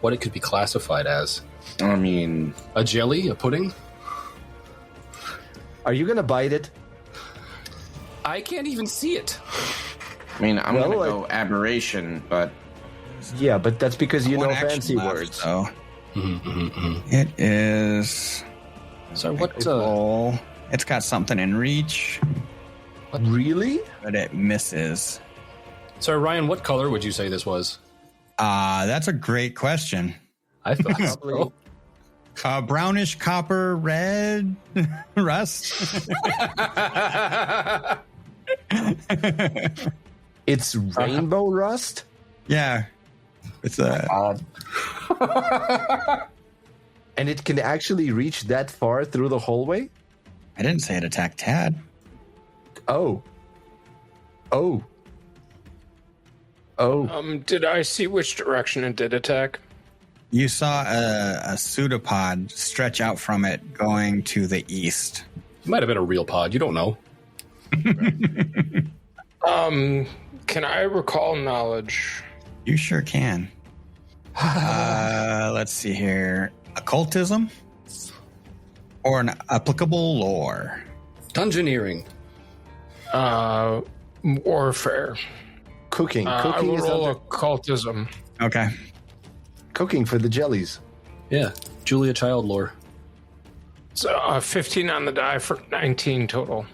what it could be classified as. I mean, A jelly? A pudding? Are you going to bite it? I can't even see it. I'm Well, gonna go aberration, but Yeah, but that's because you One know action fancy left, words. So it is. So what? Roll. It's got something in reach, Really? but it misses. So Ryan, what color would you say this was? That's a great question. I thought so. Brownish copper red rust. It's rainbow rust? Yeah, it's a. And it can actually reach that far through the hallway? I didn't say it attacked Tad. Oh. Did I see which direction it did attack? You saw a pseudopod stretch out from it, going to the east. It might have been a real pod. You don't know. Can I recall knowledge? You sure can. Let's see here. Occultism or an applicable lore? Dungeoneering. Warfare. Cooking. I Cooking will is roll under- occultism. Okay. cooking for the jellies. Yeah, Julia Child lore. So 15 on the die for 19 total.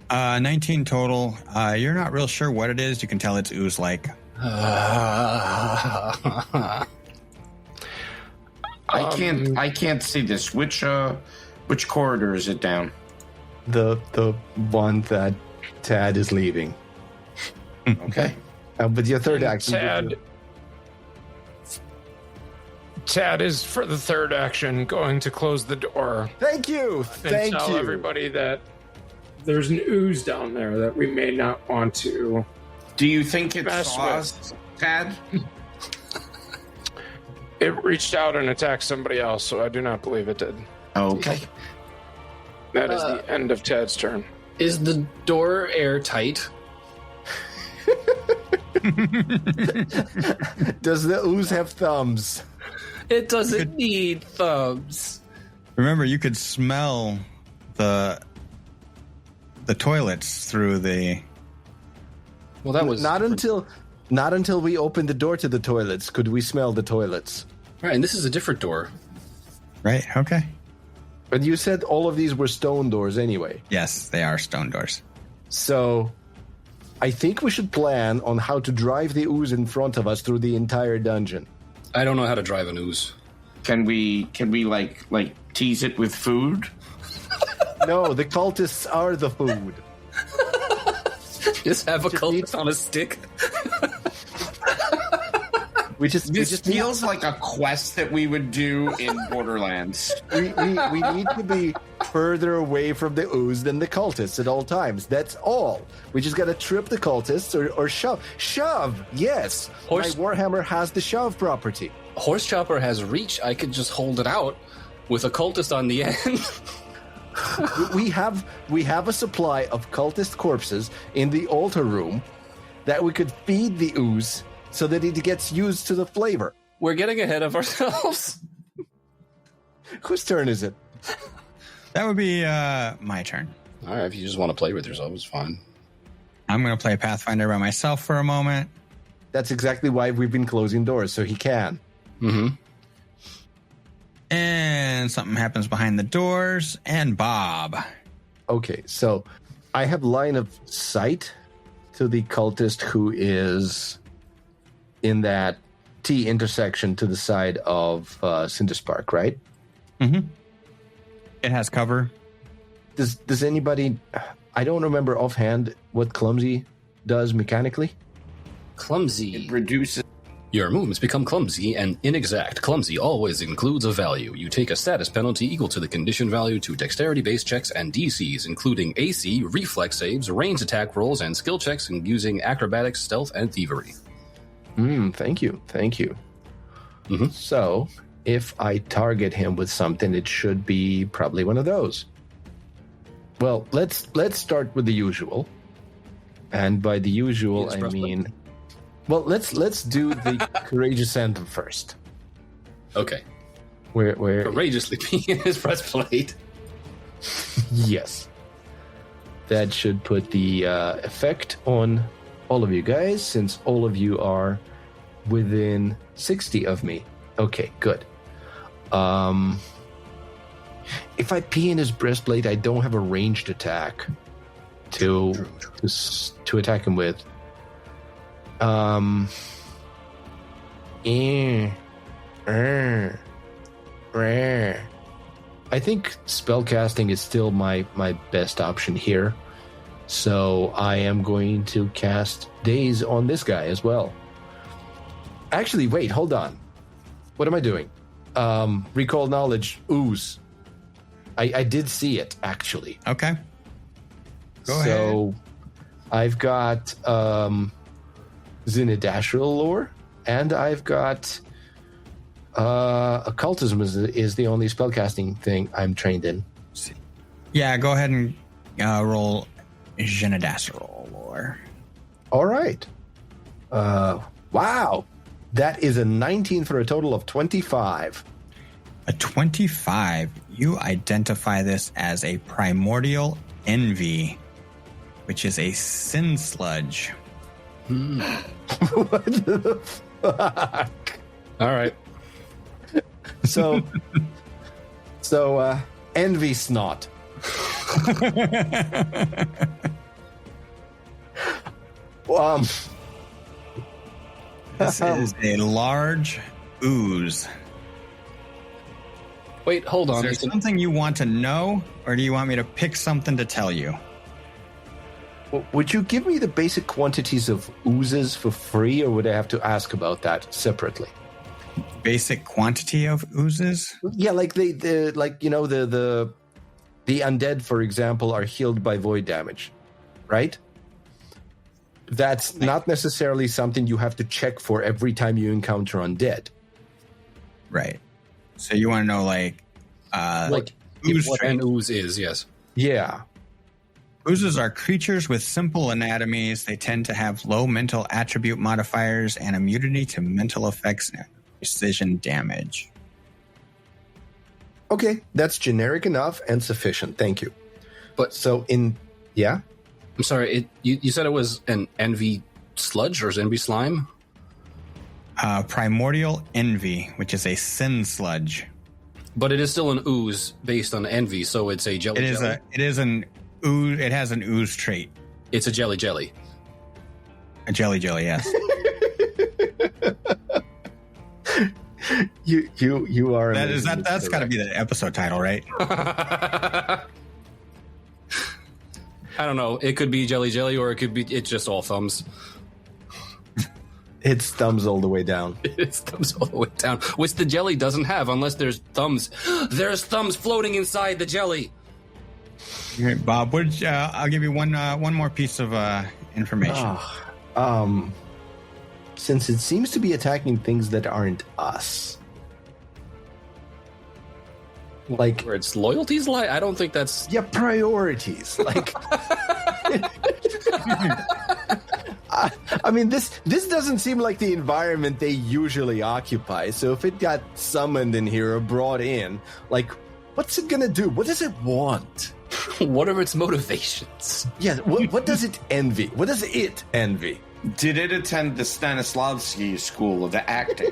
19 total. You're not real sure what it is. You can tell it's ooze-like. I can't see this. Which corridor is it down? The one that Tad is leaving. Okay. But your third action. Tad is for the third action going to close the door Thank you. and Thank tell you. everybody that there's an ooze down there that we may not want to. Do you think it Mess saw with. us, Tad? It reached out and attacked somebody else, so I do not believe it did. Okay. That is the end of Tad's turn. Is the door airtight? Does the ooze have thumbs? It doesn't need thumbs. Remember, you could smell the toilets through the. Well, that was Not until we opened the door to the toilets could we smell the toilets. right. And this is a different door. Right. Okay. But you said all of these were stone doors anyway. Yes, they are stone doors. So I think we should plan on how to drive the ooze in front of us through the entire dungeon. I don't know how to drive an ooze. Can we like tease it with food? No, the cultists are the food. Just have a Just cultist need- on a stick. This feels like a quest that we would do in Borderlands. we need to be further away from the ooze than the cultists at all times. That's all. We just gotta trip the cultists or shove. Shove! Yes! Horse- My Warhammer has the shove property. Horse chopper has reach. I could just hold it out with a cultist on the end. we have a supply of cultist corpses in the altar room that we could feed the ooze so that it gets used to the flavor. We're getting ahead of ourselves. Whose turn is it? That would be my turn. All right, if you just want to play with yourself, it's fine. I'm going to play Pathfinder by myself for a moment. That's exactly why we've been closing doors, so he can. Mm-hmm. And something happens behind the doors, and Bob. Okay, so I have line of sight to the cultist who is in that T intersection to the side of Cinderspark, right? Mm-hmm. It has cover. Does anybody... I don't remember offhand what Clumsy does mechanically. Clumsy. It reduces. Your movements become clumsy and inexact. Clumsy always includes a value. You take a status penalty equal to the condition value to dexterity-based checks and DCs, including AC, reflex saves, range attack rolls, and skill checks using acrobatics, stealth, and thievery. Thank you. Mm-hmm. So, if I target him with something, it should be probably one of those. Well, let's start with the usual. And by the usual, I mean... Well, let's do the courageous anthem first. Okay. Where Courageously be in his breastplate. Yes. That should put the effect on all of you guys, since all of you are within 60 of me. Okay, good. If I pee in his breastplate, I don't have a ranged attack to attack him with. I think spellcasting is still my best option here. So I am going to cast Daze on this guy as well. Actually, wait, hold on. What am I doing? Recall knowledge, ooze. I did see it, actually. Okay. Go ahead. So I've got Zinedashriel lore, and I've got occultism is the only spellcasting thing I'm trained in. Yeah, go ahead and roll Zinedashriel lore. All right. Wow. That is a 19 for a total of 25. A 25. You identify this as a primordial envy, which is a sin sludge. What the fuck? All right. So envy snot. This is a large ooze. Wait, hold on. Is there something you want to know, or do you want me to pick something to tell you? Would you give me the basic quantities of oozes for free, or would I have to ask about that separately? Basic quantity of oozes? Yeah, like the undead, for example, are healed by void damage, right? That's not necessarily something you have to check for every time you encounter undead. Right. So you want to know, like ooze what an ooze is, yes. Yeah. Oozes are creatures with simple anatomies. They tend to have low mental attribute modifiers and immunity to mental effects and precision damage. Okay, that's generic enough and sufficient. Thank you. But yeah? I'm sorry, you said it was an envy sludge or envy slime? Primordial envy, which is a sin sludge. But it is still an ooze based on envy, so it's a jelly. It is an ooze. It has an ooze trait. It's a jelly. A jelly, yes. You are. That's got to be the episode title, right? I don't know. It could be jelly, or it's just all thumbs. It's thumbs all the way down. It's thumbs all the way down, which the jelly doesn't have unless there's thumbs. There's thumbs floating inside the jelly. Okay, Bob, I'll give you one more piece of information. Since it seems to be attacking things that aren't us. Like where its loyalties lie? I don't think that's... Yeah, priorities. Like... I mean, this doesn't seem like the environment they usually occupy. So if it got summoned in here or brought in, like, What's it gonna do? What does it want? What are its motivations? Yeah, what does it envy? What does it envy? Did it attend the Stanislavski School of Acting?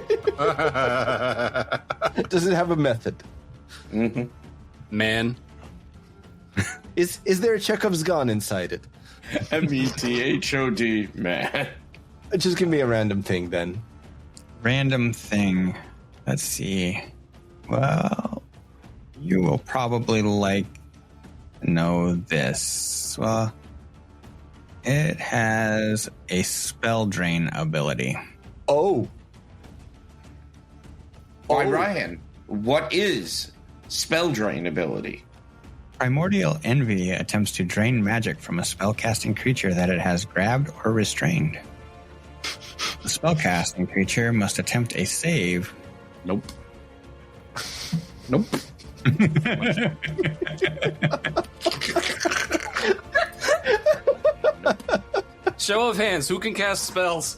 Does it have a method? Mm-hmm. Man. Is there a Chekhov's gun inside it? METHOD, man. Just give me a random thing then. Random thing. Let's see. Well, you will probably know this. Well, it has a spell drain ability. Oh. Why, Ryan, what is spell drain ability? Primordial Envy attempts to drain magic from a spellcasting creature that it has grabbed or restrained. The spellcasting creature must attempt a save. Nope. Nope. Show of hands, who can cast spells?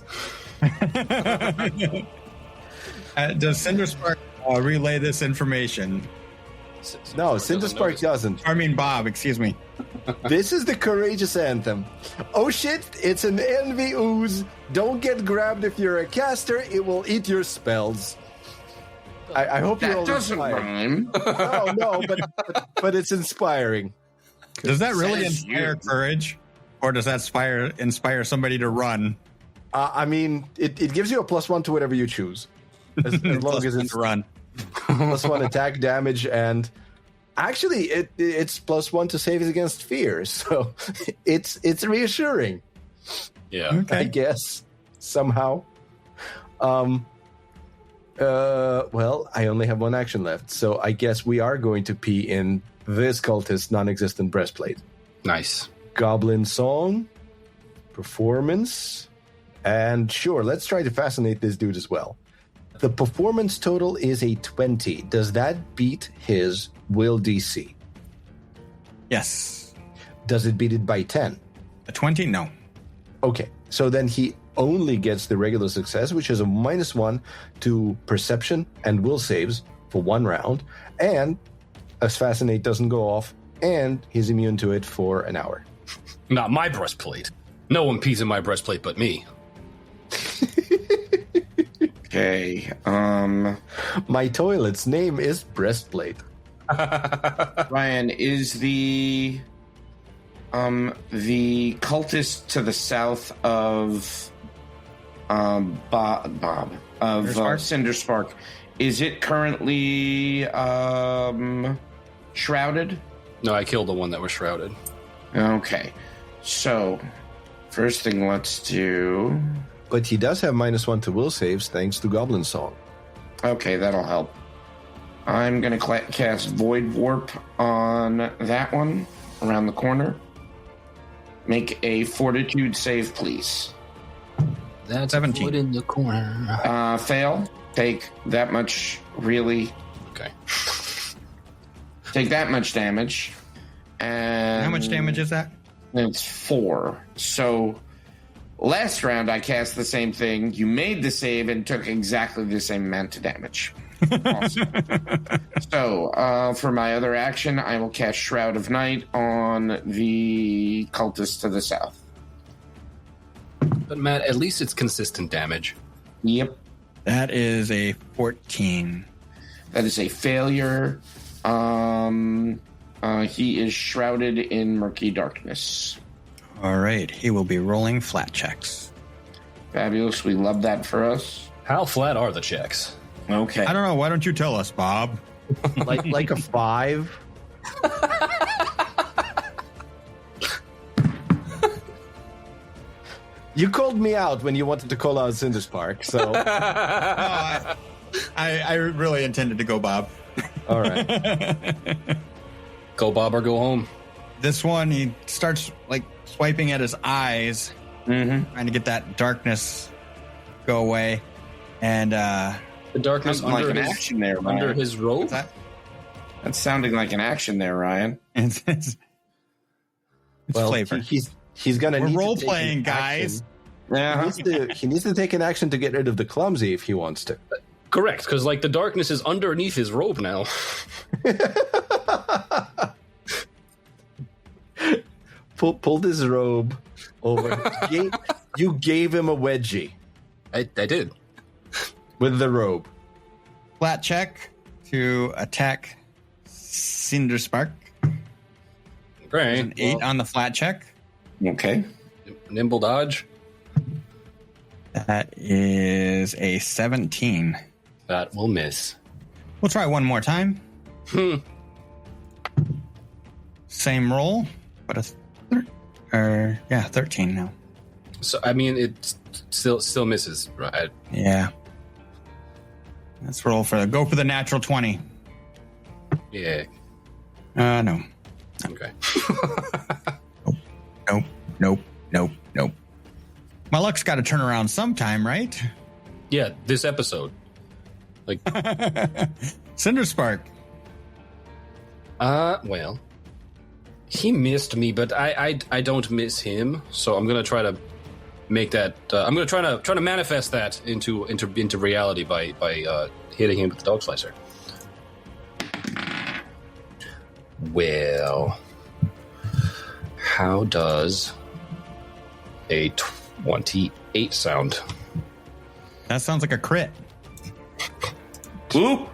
Does Cinderspark relay this information? No, Cinderspark doesn't. I mean, Bob, excuse me. This is the courageous anthem. Oh shit, it's an envy ooze. Don't get grabbed if you're a caster. It will eat your spells. I hope you're all That doesn't inspired. rhyme. No, but it's inspiring. Does that really Says inspire you. courage? Or does that inspire somebody to run? I mean, it gives you a +1 to whatever you choose. As long as it's to run. +1 attack damage, and actually it's +1 to save against fear, so it's reassuring, Yeah. I Okay. guess, somehow. Well, I only have one action left, so I guess we are going to pee in this cultist's non-existent breastplate. Nice. Goblin Song, Performance, and sure, let's try to fascinate this dude as well. The performance total is a 20. Does that beat his will DC? Yes. Does it beat it by 10? A 20? No. Okay, so then he only gets the regular success, which is a -1 to perception and will saves for 1 round, and as Fascinate doesn't go off, and he's immune to it for an hour. Not my breastplate. No one pees in my breastplate but me. Okay. My toilet's name is Breastplate. Ryan, is the cultist to the south of Bob of Cinderspark, is it currently shrouded? No, I killed the one that was shrouded. Okay. So, first thing let's do. But he does have -1 to will saves thanks to Goblin Song. Okay, that'll help. I'm going to cast Void Warp on that one around the corner. Make a Fortitude save, please. That's 17. a foot in the corner. Fail. Take that much, really. Okay. Take that much damage. And How much damage is that? It's 4. So, last round I cast the same thing. You made the save and took exactly the same amount of damage. Awesome. So, for my other action, I will cast Shroud of Night on the cultist to the south. But Matt, at least it's consistent damage. Yep. That is a 14. That is a failure. He is shrouded in murky darkness. All right. He will be rolling flat checks. Fabulous. We love that for us. How flat are the checks? Okay. I don't know. Why don't you tell us, Bob? like a 5. You called me out when you wanted to call out Cinderspark, so I really intended to go Bob. all right. Go Bob or go home. This one, he starts swiping at his eyes, trying to get that darkness go away. And The darkness Sounds like under an his, action there, under Ryan. his robe? That's sounding like an action there, Ryan. it's Well, flavor. he's gonna. We're need to role take playing, an guys. action. He needs to take an action to get rid of the clumsy if he wants to. Correct, because the darkness is underneath his robe now. Pulled his robe over. You gave him a wedgie I did. with the robe. Flat check to attack Cinderspark. Great. An 8 on the flat check. Okay. Nimble dodge. That is a 17. That will miss. We'll try one more time. Same roll, but 13 now. So I mean, it still misses, right? Yeah. Let's go for the natural 20. Yeah. No. Okay. Nope. My luck's got to turn around sometime, right? Yeah, this episode. Like, Cinderspark. well, he missed me, but I don't miss him. So I'm gonna try to make that. I'm gonna try to manifest that into reality by hitting him with the dog slicer. Well, how does a 28 sound? That sounds like a crit. Whoop.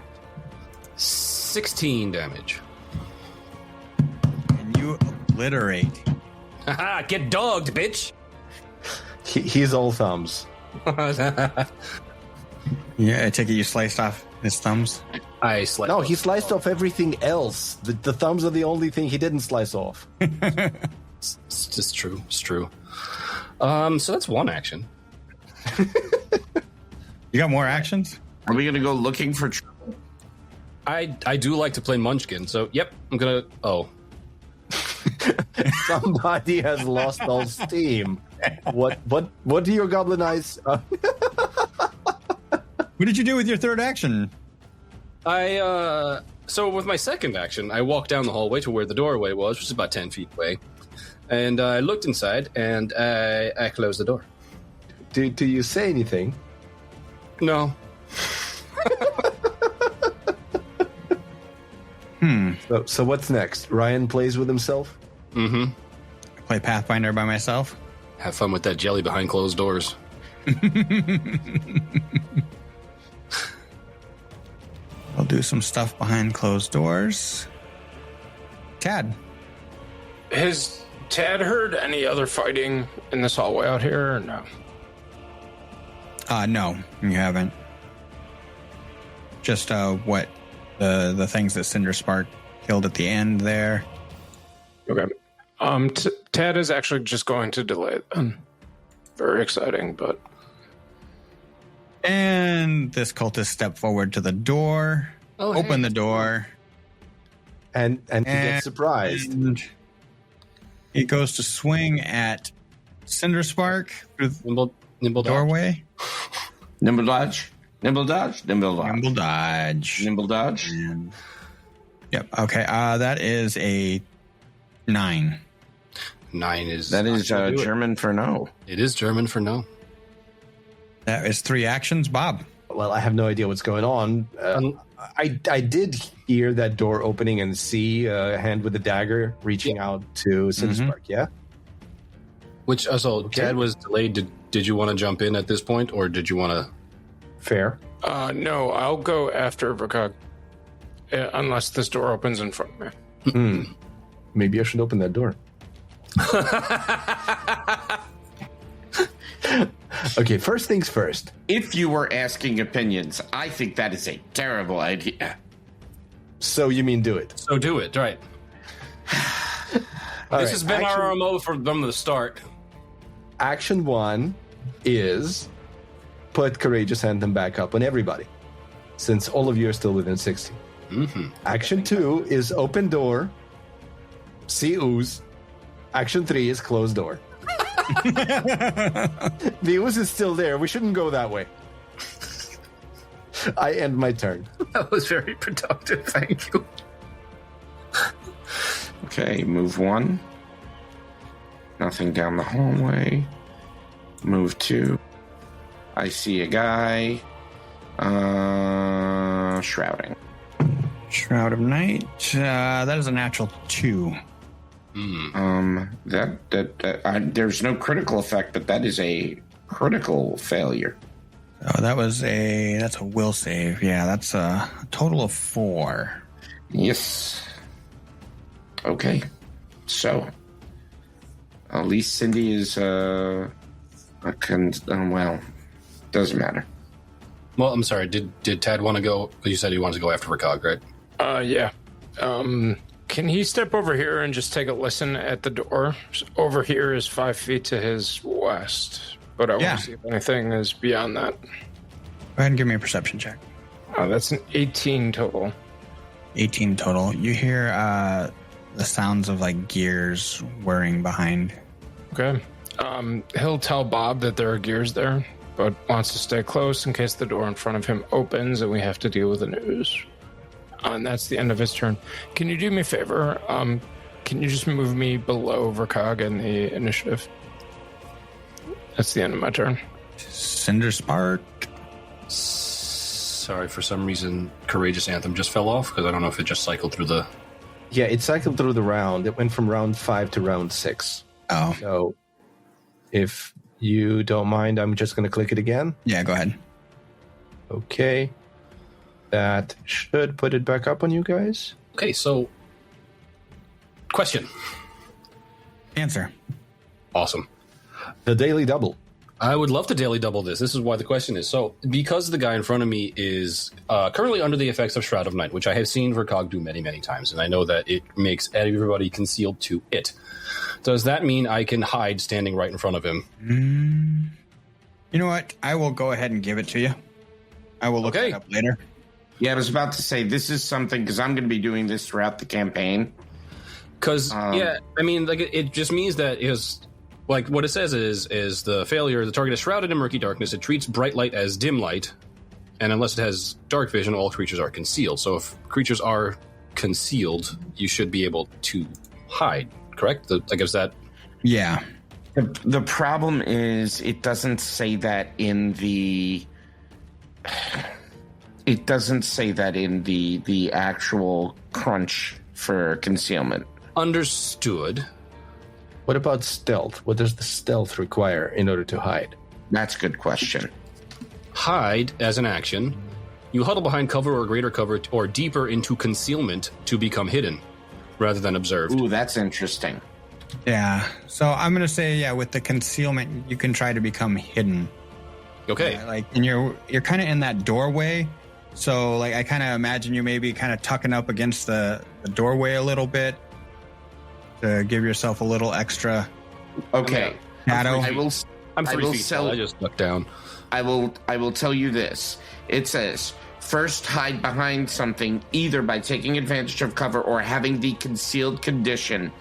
16 damage. And you obliterate. Haha, get dogged, bitch! He's all thumbs. Yeah, I take it you sliced off his thumbs. I sliced. No, he sliced off everything else. The thumbs are the only thing he didn't slice off. It's true. It's true. So that's one action. You got more actions? Are we going to go looking for trouble? I do like to play Munchkin, so yep, I'm gonna. Oh, Somebody has lost all steam. What do your goblin eyes? What did you do with your third action? So with my second action, I walked down the hallway to where the doorway was, which is about 10 feet away, and I looked inside and I closed the door. Do you say anything? No. So what's next? Ryan plays with himself? Mm-hmm. I play Pathfinder by myself. Have fun with that jelly behind closed doors. I'll do some stuff behind closed doors. Tad. Has Tad heard any other fighting in this hallway out here or no? No, you haven't. Just what the things that Cinderspark killed at the end there. Okay. Tad is actually just going to delay it then. Very exciting, but... And this cultist stepped forward to the door, open the door, and he gets surprised. And he goes to swing at Cinderspark through the Nimble doorway. Nimble dodge. Nimble dodge. Nimble dodge. Nimble dodge. Nimble dodge. And, yep. Okay. That is a 9. 9 is... That is German for no. It is German for no. That is 3 actions, Bob. Well, I have no idea what's going on. I did hear that door opening and see a hand with a dagger reaching out to Cinderspark, yeah? Which, so Tad was delayed. Did you want to jump in at this point, or did you want to... Fair. No, I'll go after Vakag. Unless this door opens in front of me. Maybe I should open that door. Okay, first things first. If you were asking opinions, I think that is a terrible idea. So you mean do it? So do it, right. This has been our MO from the start. Action 1 is put Courageous Anthem back up on everybody, since all of you are still within 60. Mm-hmm. Action 2 is open door, see ooze. Action 3 is closed door. The ooze is still there. We shouldn't go that way. I end my turn. That was very productive. Thank you. Okay, move 1. Nothing down the hallway. Move 2. I see a guy. Shrouding. Shroud of Night. That is a natural 2. There's no critical effect, but that is a critical failure. Oh, that's a will save. Yeah, that's a total of 4. Yes. Okay. So, at least Cindy is, well, doesn't matter. Well, I'm sorry. Did Tad want to go? You said he wanted to go after Rakog, right? Yeah. Can he step over here and just take a listen at the door? Over here is 5 feet to his west, but I want to see if anything is beyond that. Go ahead and give me a perception check. Oh, that's an 18 total. 18 total. You hear the sounds of like gears whirring behind. Okay. He'll tell Bob that there are gears there, but wants to stay close in case the door in front of him opens and we have to deal with the news. And that's the end of his turn. Can you do me a favor? Can you just move me below Rakog in the initiative? That's the end of my turn. Cinder Spark. Sorry, for some reason, Courageous Anthem just fell off because I don't know if it just cycled through the... Yeah, it cycled through the round. It went from round 5 to round 6. Oh. So, if you don't mind, I'm just going to click it again. Yeah, go ahead. Okay. That should put it back up on you guys. Okay, so... Question. Answer. Awesome. The daily double. I would love to daily double this. This is why the question is. So, because the guy in front of me is currently under the effects of Shroud of Night, which I have seen Rakog do many, many times, and I know that it makes everybody concealed to it. Does that mean I can hide standing right in front of him? You know what? I will go ahead and give it to you. I will look it up later. Yeah, I was about to say, this is something, because I'm going to be doing this throughout the campaign. Because, it just means that like, what it says is the failure, the target is shrouded in murky darkness. It treats bright light as dim light, and unless it has dark vision, all creatures are concealed. So if creatures are concealed, you should be able to hide, correct? I guess that... Yeah. The problem is it doesn't say that in the... It doesn't say that in the actual crunch for concealment. Understood. What about stealth? What does the stealth require in order to hide? That's a good question. Hide as an action. You huddle behind cover or greater cover or deeper into concealment to become hidden rather than observed. Ooh, that's interesting. Yeah. So I'm going to say, with the concealment, you can try to become hidden. Okay. And you're kind of in that doorway. So, like, I kind of imagine you maybe kind of tucking up against the doorway a little bit to give yourself a little extra. Okay. Shadow. I'm 3 feet tall. I just ducked down. I will tell you this. It says, first hide behind something either by taking advantage of cover or having the concealed condition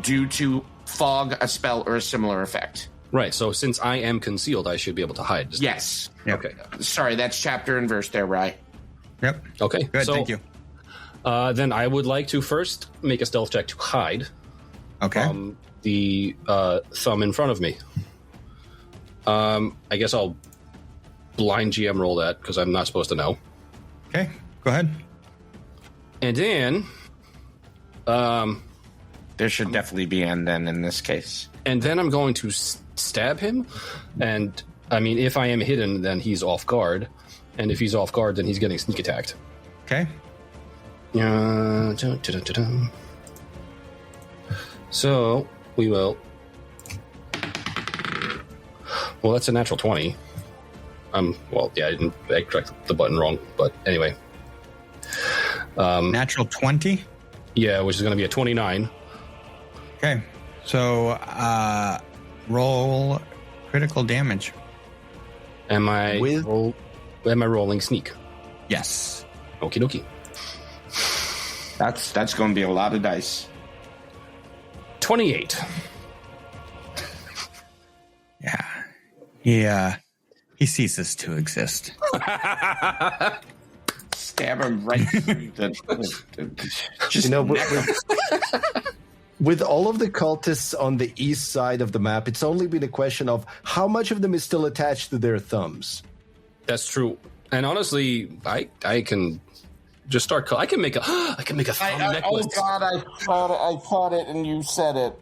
due to fog, a spell, or a similar effect. Right, so since I am concealed, I should be able to hide. Yes. Yep. Okay. Sorry, that's chapter and verse there, Rye. Yep. Okay. Good, thank you. Then I would like to first make a stealth check to hide. Okay. From the thumb in front of me. I guess I'll blind GM roll that because I'm not supposed to know. Okay, go ahead. And then... there should definitely be an then in this case. And then I'm going to stab him. And, I mean, if I am hidden, then he's off guard. And if he's off guard, then he's getting sneak attacked. Okay. So, we will... Well, that's a natural 20. I didn't click the button wrong, but anyway. Natural 20? Yeah, which is going to be a 29. Okay. So, roll critical damage. Am I rolling sneak? Yes. Okie dokie. That's going to be a lot of dice. 28. Yeah. He ceases to exist. Stab him right through with all of the cultists on the east side of the map, it's only been a question of how much of them is still attached to their thumbs. That's true. And honestly, I can Just start. I can make a thumb necklace. Oh God! I thought it, and you said it.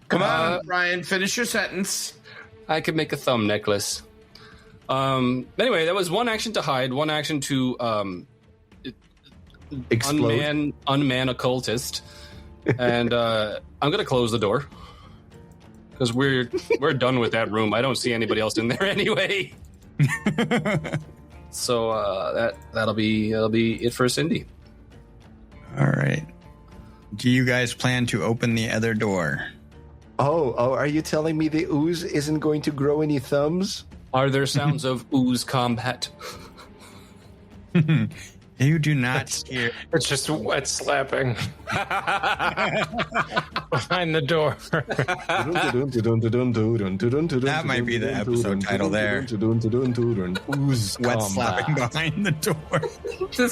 Come on, Ryan. Finish your sentence. I could make a thumb necklace. Anyway, that was one action to hide, one action to unman a cultist, and I'm gonna close the door because we're done with that room. I don't see anybody else in there anyway. So that'll be it for Cindy. All right. Do you guys plan to open the other door? Oh, are you telling me the ooze isn't going to grow any thumbs? Are there sounds of ooze combat? You do not hear. It's just wet slapping behind the door. That might be the episode title there. Ooze Wet combat. slapping behind the door. The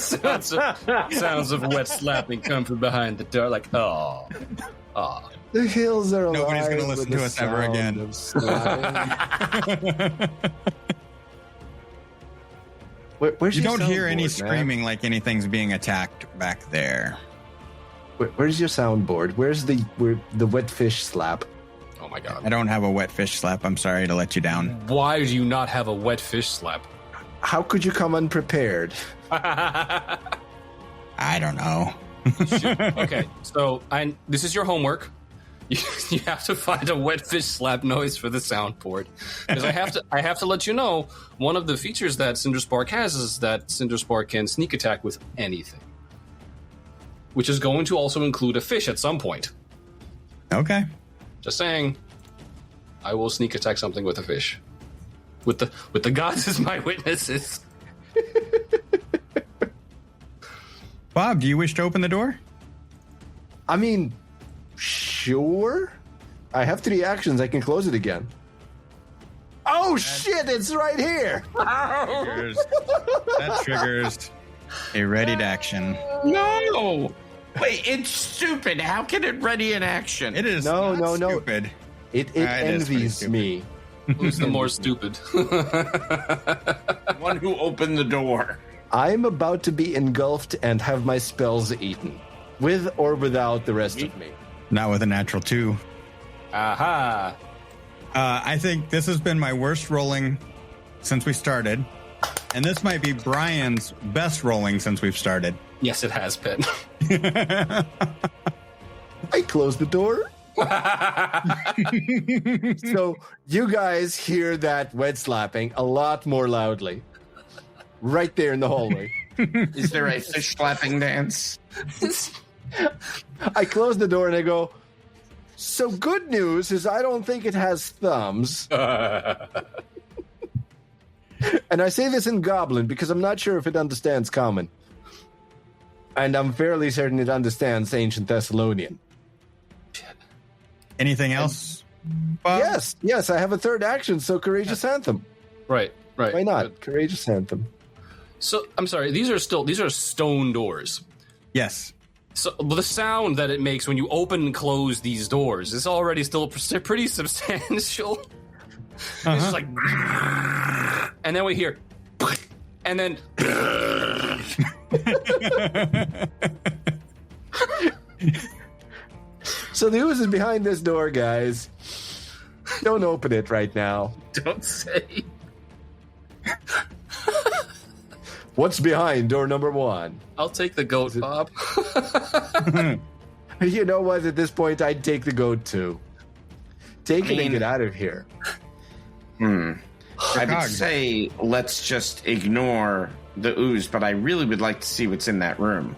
sounds of wet slapping come from behind the door, like oh. The hills are alive. Nobody's going to listen with to the us ever sound again. of slapping. Where's You your don't hear any soundboard, man? screaming like anything's being attacked back there. Where's your soundboard? Where's the wet fish slap? Oh my god. I don't have a wet fish slap. I'm sorry to let you down. Why do you not have a wet fish slap? How could you come unprepared? I don't know. Okay, so this is your homework. You have to find a wet fish slap noise for the soundboard. Because I have to let you know, one of the features that Cinderspark has is that Cinderspark can sneak attack with anything. Which is going to also include a fish at some point. Okay. Just saying, I will sneak attack something with a fish. With the gods as my witnesses. Bob, do you wish to open the door? I mean, sure. I have 3 actions. I can close it again. Oh shit! It's right here. That triggers a readied action. No. Wait, it's stupid. How can it ready an action? It is No. stupid. It is pretty envies stupid. me. Who's the more stupid? One who opened the door. I'm about to be engulfed and have my spells eaten, with or without the rest of me. Not with a natural 2. Aha! I think this has been my worst rolling since we started. And this might be Brian's best rolling since we've started. Yes, it has been. I closed the door. So you guys hear that wet slapping a lot more loudly. Right there in the hallway. Is there a fish slapping dance? I close the door and I go, so good news is I don't think it has thumbs. And I say this in Goblin because I'm not sure if it understands Common. And I'm fairly certain it understands Ancient Thessalonian. Anything else, Bob? Yes, I have a 3rd action, so Courageous Anthem. Right. Why not? Good. Courageous Anthem. So I'm sorry. These are stone doors. Yes. So the sound that it makes when you open and close these doors is already still pretty substantial. It's just like, and then we hear, and then. So the ooze is behind this door, guys. Don't open it right now. Don't say. What's behind door number 1? I'll take the goat, Bob. You know what? At this point, I'd take the goat too. Take it and get out of here. I would say let's just ignore the ooze, but I really would like to see what's in that room.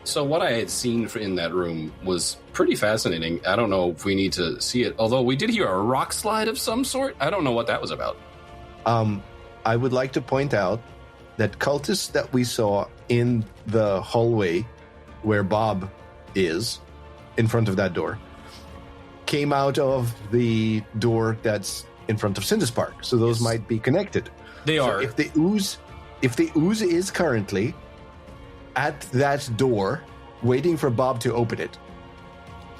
So what I had seen in that room was pretty fascinating. I don't know if we need to see it, although we did hear a rock slide of some sort. I don't know what that was about. I would like to point out that cultists that we saw in the hallway where Bob is, in front of that door, came out of the door that's in front of Cinderspark. So those might be connected. They are. If the ooze is currently at that door, waiting for Bob to open it,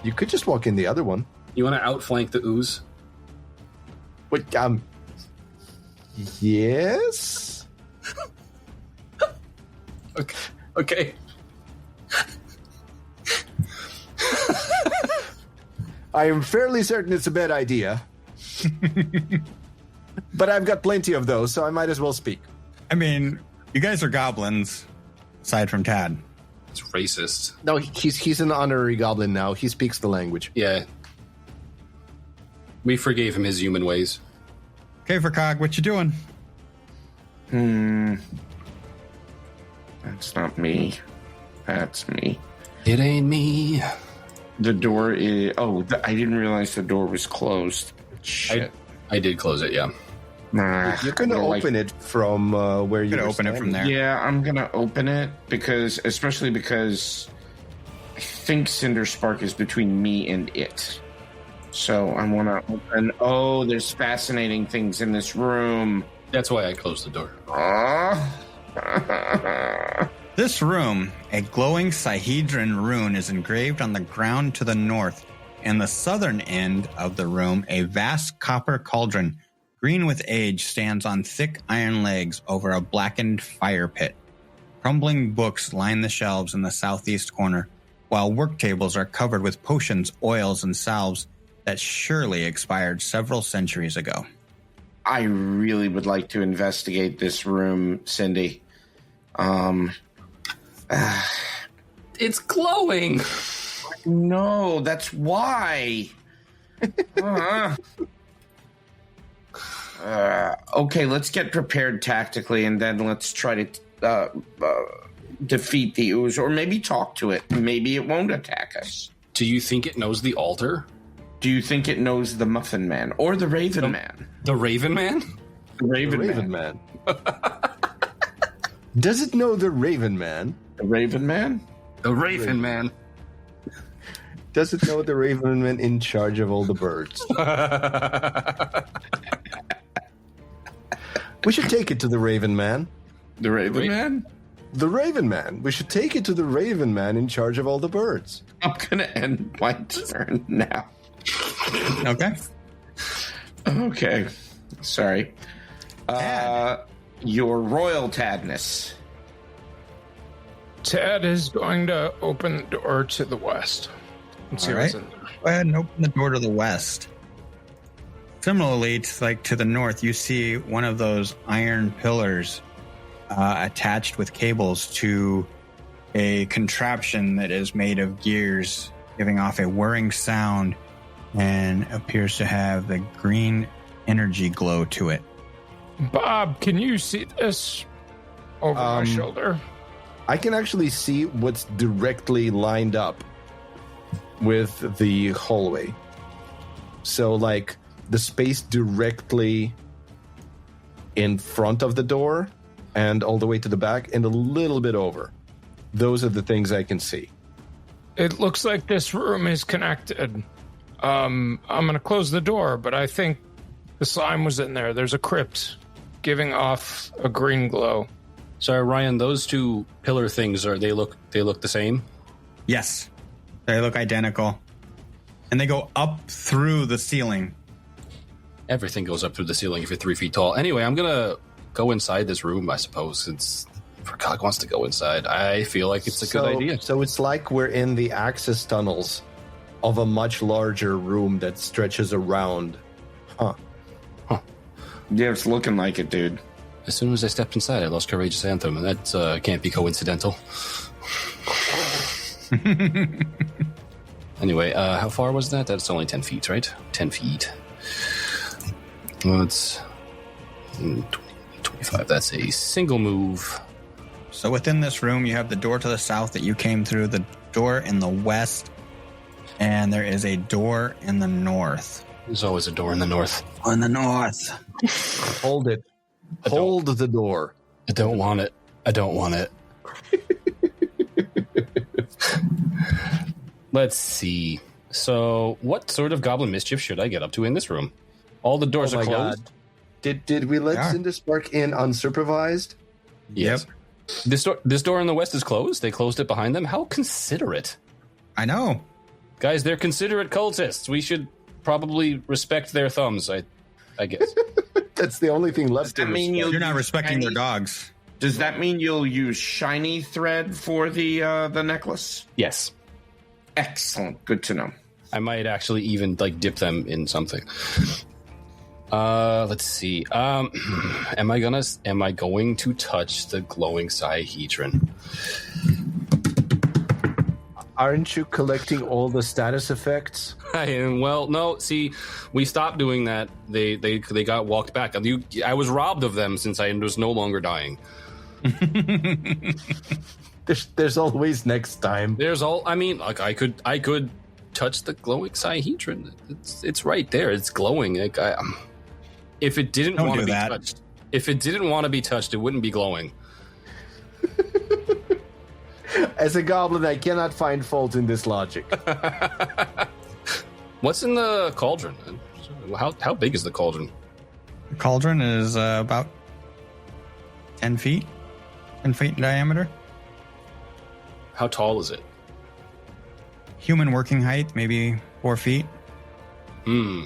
you could just walk in the other one. You want to outflank the ooze? But Yes. Okay. I am fairly certain it's a bad idea. But I've got plenty of those, so I might as well speak. I mean, you guys are goblins, aside from Tad. It's racist. No, he's an honorary goblin now. He speaks the language. Yeah. We forgave him his human ways. Okay, for Cog, what you doing? That's not me. That's me. It ain't me. The door is... Oh, I didn't realize the door was closed. Shit. I did close it, yeah. Nah, You're going to open it from where you're Gonna open it from there. Yeah, I'm going to open it especially because I think Cinder Spark is between me and it. So I want to open... Oh, there's fascinating things in this room. That's why I closed the door. This room, a glowing Sihedron rune, is engraved on the ground to the north. In the southern end of the room, a vast copper cauldron, green with age, stands on thick iron legs over a blackened fire pit. Crumbling books line the shelves in the southeast corner, while work tables are covered with potions, oils, and salves that surely expired several centuries ago. I really would like to investigate this room, Cindy. It's glowing. No, that's why. Okay, let's get prepared tactically, and then let's try to defeat the ooze, or maybe talk to it. Maybe it won't attack us. Do you think it knows the altar? Do you think it knows the Muffin Man or the Raven Man? The Raven Man? The Raven, Man. Does it know the Raven Man? The Raven Man? The Raven Man. Does it know the Raven Man in charge of all the birds? We should take it to the Raven Man. The Raven Man? The Raven Man. We should take it to the Raven Man in charge of all the birds. I'm going to end my turn now. Okay. Okay. Sorry. Tad. Your Royal Tadness. Tad is going to open the door to the west. And see All what's right. in there. Go ahead and open the door to the west. Similarly, to the north, you see one of those iron pillars attached with cables to a contraption that is made of gears, giving off a whirring sound and appears to have the green energy glow to it. Bob, can you see this over my shoulder? I can actually see what's directly lined up with the hallway. So, like, the space directly in front of the door and all the way to the back and a little bit over. Those are the things I can see. It looks like this room is connected. I'm going to close the door, but I think the slime was in there. There's a crypt giving off a green glow. Sorry, Ryan, those two pillar things, they look the same? Yes, they look identical. And they go up through the ceiling. Everything goes up through the ceiling if you're 3 feet tall. Anyway, I'm going to go inside this room, I suppose, since Verkog wants to go inside. I feel like it's a good idea. So it's like we're in the access tunnels of a much larger room that stretches around. Huh. Yeah, it's looking like it, dude. As soon as I stepped inside, I lost Courageous Anthem, and that can't be coincidental. Anyway, how far was that? That's only 10 feet, right? 10 feet. Well, it's 25. That's a single move. So within this room, you have the door to the south that you came through, the door in the west, and there is a door in the north. There's always a door in the north. On the north. Hold it. Hold the door. I don't want it. I don't want it. Let's see. So, what sort of goblin mischief should I get up to in this room? All the doors are closed. God. Did we let Cinderspark in unsupervised? Yes. Yep. This door in the west is closed. They closed it behind them. How considerate. I know. Guys, they're considerate cultists. We should probably respect their thumbs. I guess. That's the only thing left. Does that mean You're not respecting their dogs. Does that mean you'll use shiny thread for the necklace? Yes. Excellent. Good to know. I might actually even like dip them in something. Let's see. Am I going to touch the glowing Cyhedron? Aren't you collecting all the status effects? I am. Well, no. See, we stopped doing that. They got walked back. I was robbed of them since I was no longer dying. There's always next time. There's all. I mean, like I could touch the glowing Cyhedron. It's right there. It's glowing. Like, if it didn't want to be touched, it wouldn't be glowing. As a goblin, I cannot find fault in this logic. What's in the cauldron? How big is the cauldron? The cauldron is about 10 feet. 10 feet in diameter. How tall is it? Human working height, maybe 4 feet.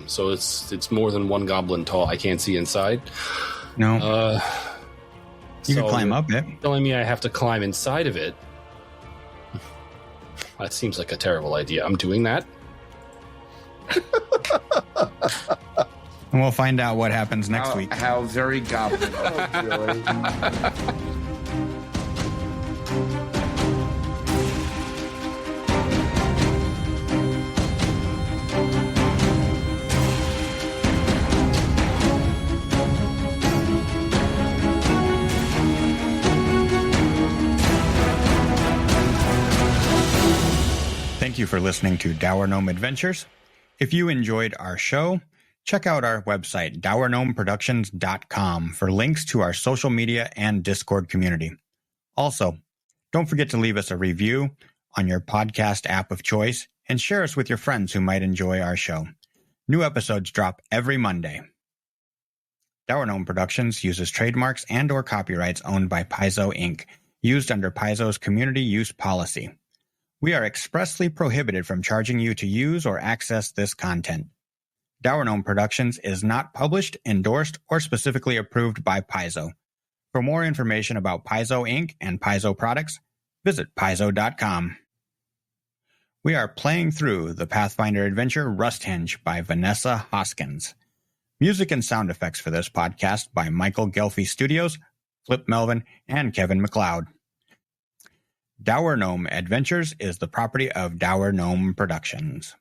So it's more than one goblin tall. I can't see inside. No. You can climb up it. Telling me I have to climb inside of it. That seems like a terrible idea. I'm doing that. And we'll find out what happens next week. How very goblin. Thank you for listening to Dour Gnome Adventures. If you enjoyed our show, check out our website, dourgnomeproductions.com, for links to our social media and Discord community. Also, don't forget to leave us a review on your podcast app of choice and share us with your friends who might enjoy our show. New episodes drop every Monday. Dour Gnome Productions uses trademarks and or copyrights owned by Paizo Inc., used under Paizo's community use policy. We are expressly prohibited from charging you to use or access this content. Dour Gnome Productions is not published, endorsed, or specifically approved by Paizo. For more information about Paizo Inc. and Paizo products, visit paizo.com. We are playing through the Pathfinder adventure Rusthenge by Vanessa Hoskins. Music and sound effects for this podcast by Michael Ghelfi Studios, Filip Melvin, and Kevin MacLeod. Dour Gnome Adventures is the property of Dour Gnome Productions.